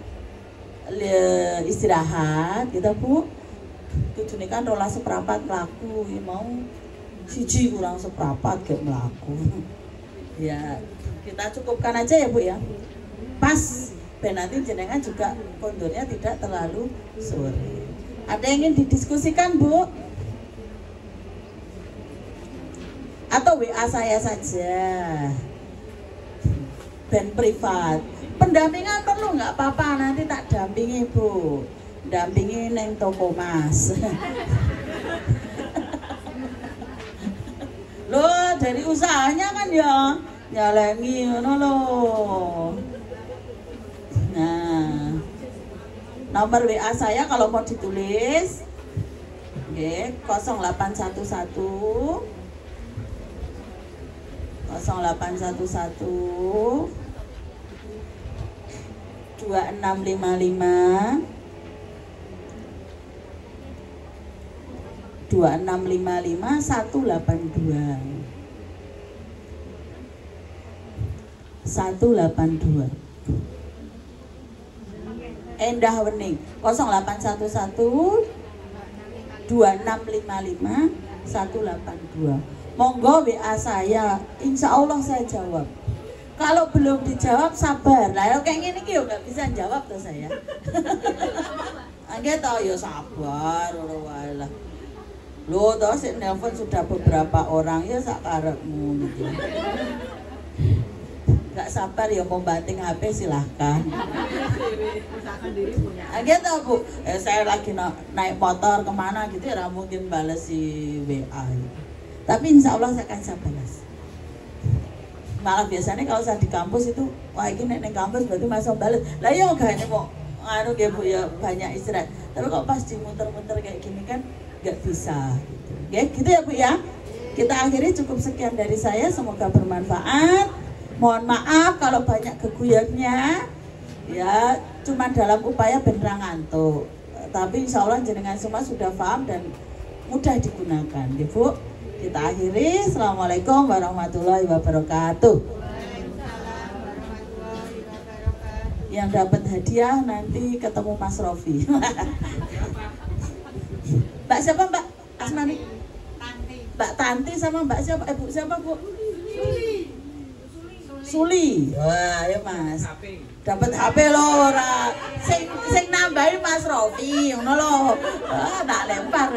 S1: istirahat, kita Bu. Tujuannya kan rola seprapat melaku, ya mau siji kurang seprapat gak melaku. Ya, kita cukupkan aja ya Bu ya. Pas, ben nanti jenengan juga kondornya tidak terlalu sore. Ada yang ingin didiskusikan Bu? Atau WA saya saja, ben privat. Pendampingan perlu nggak apa-apa, nanti tak dampingi Bu, dampingi neng toko Mas. Loh, dari usahanya kan ya nyalengi ngono loh. Nah, nomor WA saya kalau mau ditulis, oke, 0811 0811 2655 182 Endah Wening 0811 2655 182. Monggo WA saya, insya Allah saya jawab. Kalau belum dijawab sabar. Lah kayak gini ki nggak bisa jawab tuh saya. Angge tau ya sabar ora wae lah. Loh toh sik nelpon sudah beberapa orang ya sak karepmu gitu. Gak sabar ya mau banting HP silahkan. Angge tau Bu, saya lagi naik motor kemana gitu ya mungkin balas si WA gitu. Tapi insya Allah saya akan saya balas. Malah biasanya kalau saya di kampus itu, wah ini nek kampus berarti masuk balas. Lah ya gak mau anu ya Bu ya banyak istirahat. Tapi kok pas di muter-muter kayak gini kan nggak bisa. Gitu ya Bu ya. Kita akhiri cukup sekian dari saya. Semoga bermanfaat. Mohon maaf kalau banyak keguyarnya. Ya cuma dalam upaya benerang ngantuk. Tapi insya Allah jenengan semua sudah paham dan mudah digunakan, ya Bu. Kita akhiri. Assalamualaikum warahmatullahi wabarakatuh. Yang dapat hadiah nanti ketemu Mas Rofi. Mbak siapa Mbak Asmani? Mbak Tanti sama Mbak siapa? Bu siapa Bu? Suli. Wah ya Mas. Dapat HP lo ora. Sing nambahin Mas Rofi ngono lho. Tak lempar.